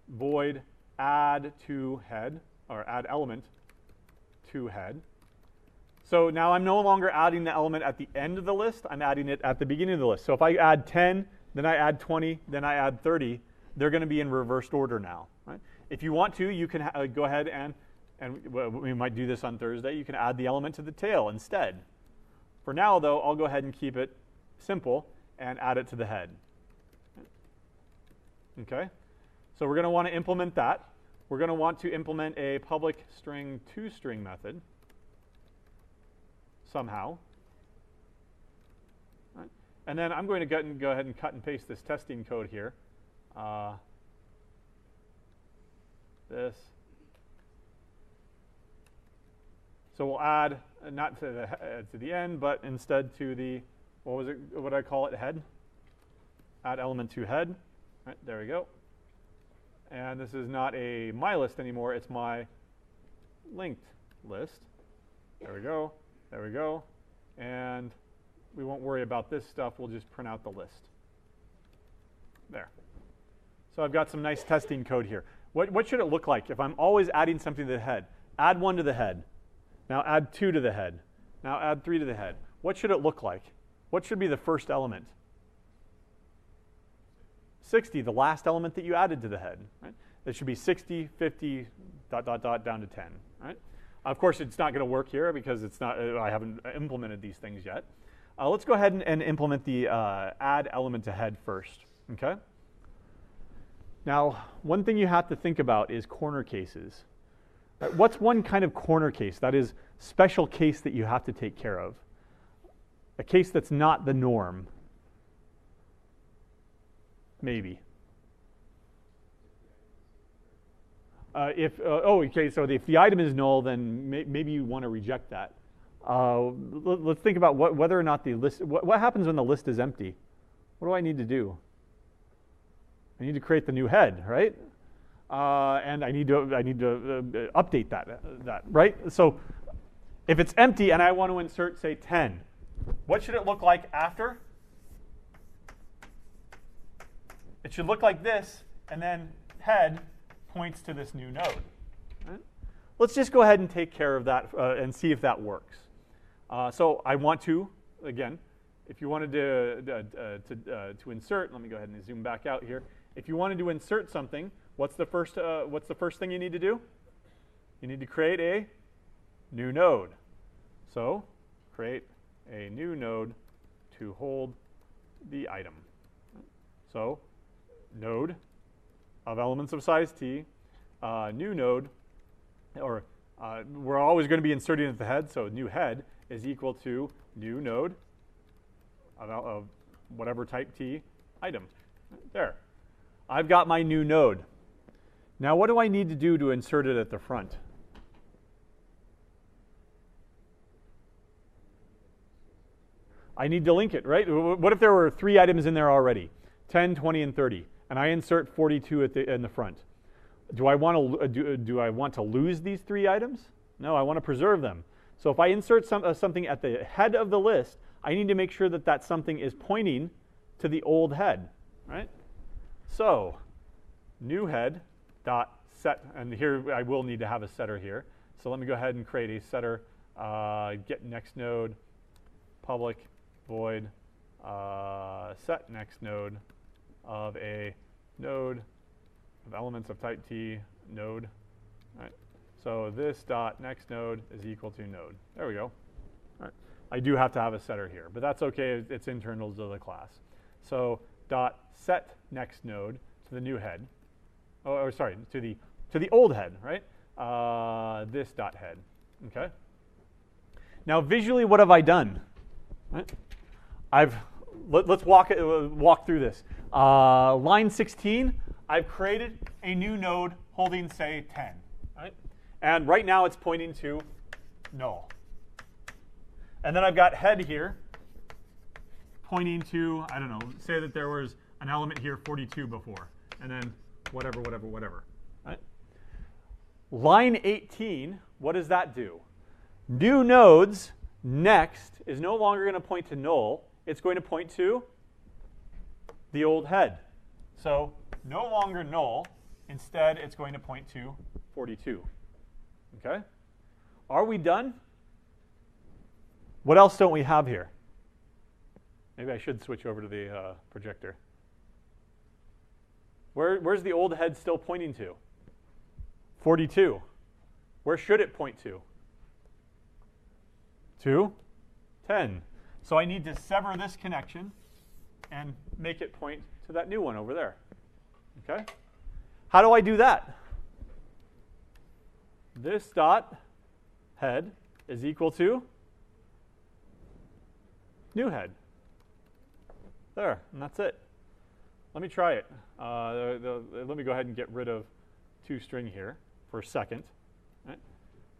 void add to head, or add element to head. So now I'm no longer adding the element at the end of the list, I'm adding it at the beginning of the list. So if I add 10, then I add 20, then I add 30, they're going to be in reversed order now. Right? If you want to, you can go ahead and we might do this on Thursday, you can add the element to the tail instead. For now, though, I'll go ahead and keep it simple and add it to the head. Okay? So we're going to want to implement that. We're going to want to implement a public string toString method somehow. Right? And then I'm going to go ahead and cut and paste this testing code here. This. So we'll add not to the end, but instead to the, what did I call it, head? Add element to head. Right, there we go. And this is not a my list anymore, it's my linked list. There we go, there we go. And we won't worry about this stuff, we'll just print out the list. There. So I've got some nice testing code here. What should it look like if I'm always adding something to the head? Add 1 to the head. Now add 2 to the head. Now add 3 to the head. What should it look like? What should be the first element? 60, the last element that you added to the head. Right? It should be 60, 50, ... down to 10. Right? Of course, it's not going to work here because it's not. I haven't implemented these things yet. Let's go ahead and implement the add element to head first. Okay. Now, one thing you have to think about is corner cases. What's one kind of corner case? That is special case that you have to take care of. A case that's not the norm. Maybe. Okay, so if the item is null, then maybe you want to reject that. Let's think about whether or not the list, what happens when the list is empty? What do I need to do? I need to create the new head, right? And I need to update that, right? So if it's empty and I want to insert, say, 10, what should it look like after? It should look like this, and then head points to this new node. Right? Let's just go ahead and take care of that and see if that works. So I want to, again, if you wanted to insert, let me go ahead and zoom back out here. If you wanted to insert something, what's the first thing you need to do? You need to create a new node. So create a new node to hold the item. So node of elements of size t, new node, or we're always going to be inserting at the head, so new head is equal to new node of whatever type t item. There. I've got my new node. Now what do I need to do to insert it at the front? I need to link it, right? What if there were 3 items in there already? 10, 20, and 30. And I insert 42 in the front. Do I want to lose these 3 items? No, I want to preserve them. So if I insert something at the head of the list, I need to make sure that that something is pointing to the old head, right? So new head dot set, and here I will need to have a setter here. So let me go ahead and create a setter, get next node, public void set next node of a node of elements of type t node. All right. So this dot next node is equal to node. There we go. All right. I do have to have a setter here, but that's okay. It's internal to the class. So dot set next node to the new head. Or sorry, to the old head, right? This dot head. Okay. Now visually, what have I done? Right? I've let's walk through this. Line 16, I've created a new node holding, say, 10. Right? And right now it's pointing to null. And then I've got head here pointing to, I don't know, say that there was an element here 42 before, and then whatever. Right? Line 18, what does that do? New nodes next is no longer going to point to null. It's going to point to the old head. So no longer null. Instead, it's going to point to 42. Okay? Are we done? What else don't we have here? Maybe I should switch over to the projector. Where's the old head still pointing to? 42. Where should it point to? To 10. So I need to sever this connection and make it point to that new one over there. Okay? How do I do that? This dot head is equal to new head. There, and that's it. Let me try it. Let me go ahead and get rid of toString here for a second, right?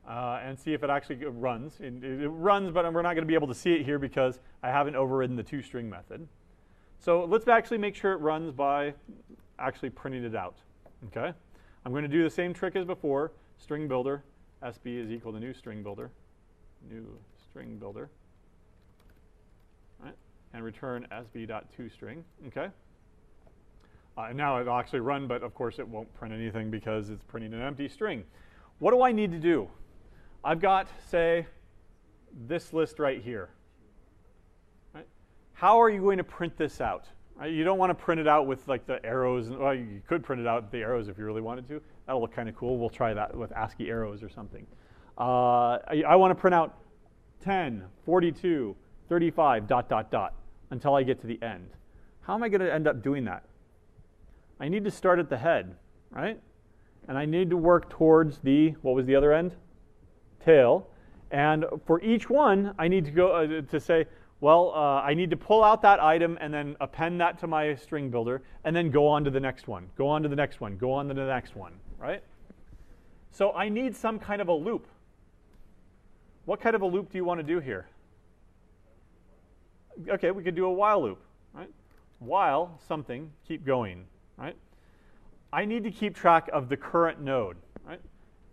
And see if it actually runs. It runs, but we're not going to be able to see it here because I haven't overridden the toString method. So let's actually make sure it runs by actually printing it out. Okay? I'm going to do the same trick as before. String builder, SB is equal to new string builder. New string builder. Right? And return sb.toString. Okay? And now it'll actually run, but of course it won't print anything because it's printing an empty string. What do I need to do? I've got, say, this list right here. Right? How are you going to print this out? Right? You don't want to print it out with like the arrows. Well, you could print it out with the arrows if you really wanted to. That'll look kind of cool. We'll try that with ASCII arrows or something. I want to print out 10, 42, 35, ... until I get to the end. How am I going to end up doing that? I need to start at the head, right? And I need to work towards the, what was the other end? Tail. And for each one, I need to go to say, well, I need to pull out that item and then append that to my string builder, and then go on to the next one, go on to the next one, go on to the next one, right? So I need some kind of a loop. What kind of a loop do you want to do here? Okay, we could do a while loop, right? While something, keep going, right? I need to keep track of the current node, right?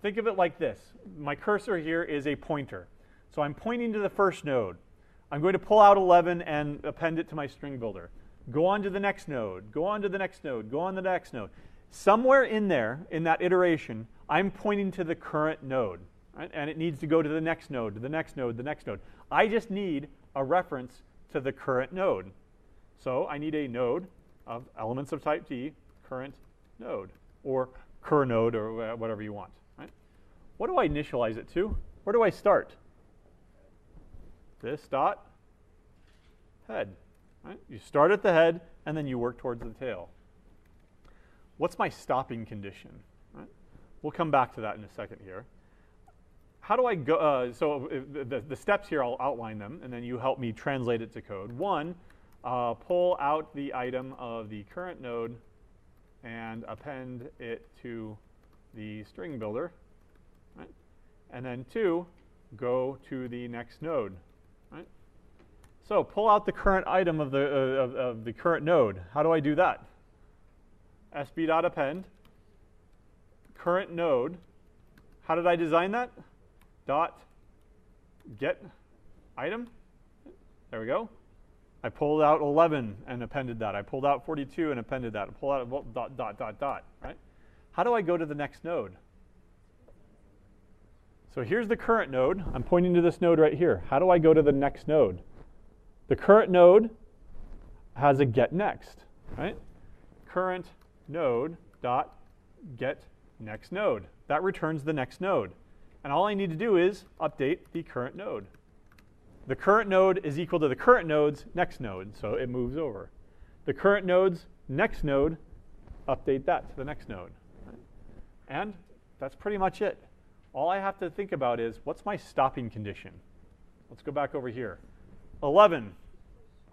Think of it like this. My cursor here is a pointer. So I'm pointing to the first node. I'm going to pull out 11 and append it to my string builder. Go on to the next node, go on to the next node, go on to the next node. Somewhere in there, in that iteration, I'm pointing to the current node, right? And it needs to go to the next node, to the next node, the next node. I just need a reference to the current node. So I need a node of elements of type D, current node, or cur node, or whatever you want. Right? What do I initialize it to? Where do I start? This dot head. Right? You start at the head, and then you work towards the tail. What's my stopping condition? Right? We'll come back to that in a second here. How do I go? So the steps here, I'll outline them, and then you help me translate it to code. One, pull out the item of the current node and append it to the string builder. Right? And then two, go to the next node. Right? So pull out the current item of the current node. How do I do that? sb.append, current node. How did I design that? Dot get item. There we go. I pulled out 11 and appended that. I pulled out 42 and appended that. I pulled out ... Right? How do I go to the next node? So here's the current node. I'm pointing to this node right here. How do I go to the next node? The current node has a get next, right? Current node dot get next node. That returns the next node. And all I need to do is update the current node. The current node is equal to the current node's next node, so it moves over. The current node's next node, update that to the next node. Right? And that's pretty much it. All I have to think about is, what's my stopping condition? Let's go back over here. 11,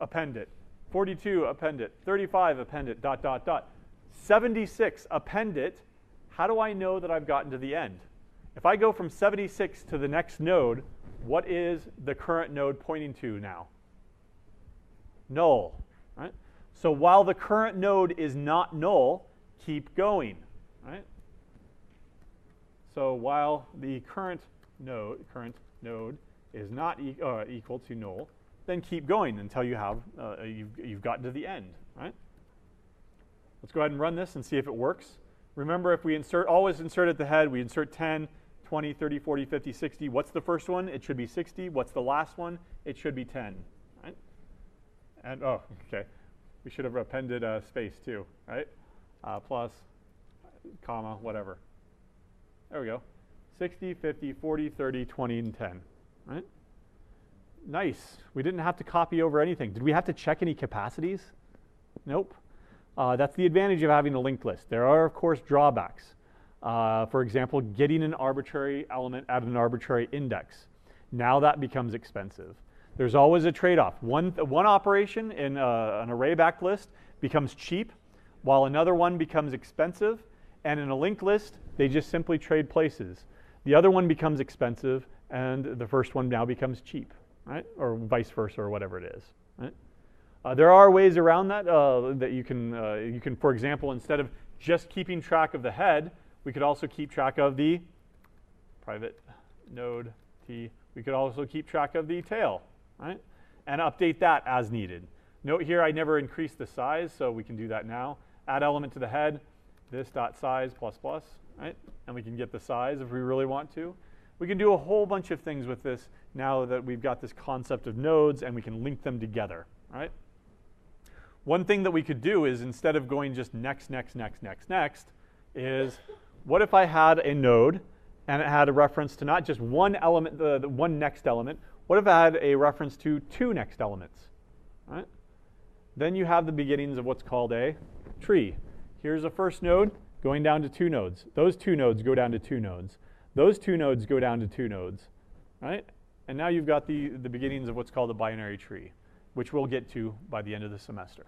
append it. 42, append it. 35, append it, dot, dot, dot. 76, append it. How do I know that I've gotten to the end? If I go from 76 to the next node, what is the current node pointing to now? Null, right? So while the current node is not null, keep going, right? So while the current node is not equal to null, then keep going until you have you've gotten to the end, right? Let's go ahead and run this and see if it works. Remember, if we always insert at the head, we insert 10, 20, 30, 40, 50, 60. What's the first one? It should be 60. What's the last one? It should be 10, right? And oh, okay. We should have appended a space too, right? Plus, comma, whatever. There we go. 60, 50, 40, 30, 20, and 10, right? Nice. We didn't have to copy over anything. Did we have to check any capacities? Nope. That's the advantage of having a linked list. There are, of course, drawbacks. For example, getting an arbitrary element at an arbitrary index. Now that becomes expensive. There's always a trade-off. One operation in an array backed list becomes cheap, while another one becomes expensive. And in a linked list, they just simply trade places. The other one becomes expensive, and the first one now becomes cheap, right? Or vice versa, or whatever it is, right? There are ways around that that you can, for example, instead of just keeping track of the head, we could also keep track of the private node T. We could also keep track of the tail, right? And update that as needed. Note here, I never increased the size, so we can do that now. Add element to the head, this dot size plus plus, right? And we can get the size if we really want to. We can do a whole bunch of things with this now that we've got this concept of nodes and we can link them together, right? One thing that we could do is, instead of going just next, next, next, next, next, is what if I had a node and it had a reference to not just one element, the one next element. What if I had a reference to two next elements, right? Then you have the beginnings of what's called a tree. Here's a first node going down to two nodes. Those two nodes go down to two nodes. Those two nodes go down to two nodes, right? And now you've got the beginnings of what's called a binary tree, which we'll get to by the end of the semester,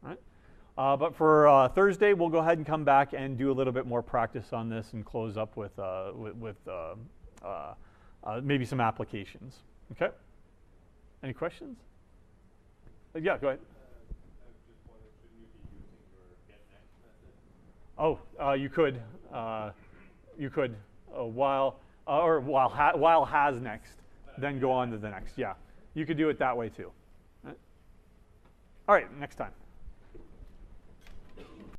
right? But for Thursday, we'll go ahead and come back and do a little bit more practice on this and close up with maybe some applications. Okay? Any questions? Yeah, go ahead. I just wondered, shouldn't you be using your get next method? Oh, you could. You could while has next, then go on to the next. Yeah, you could do it that way too. All right, next time.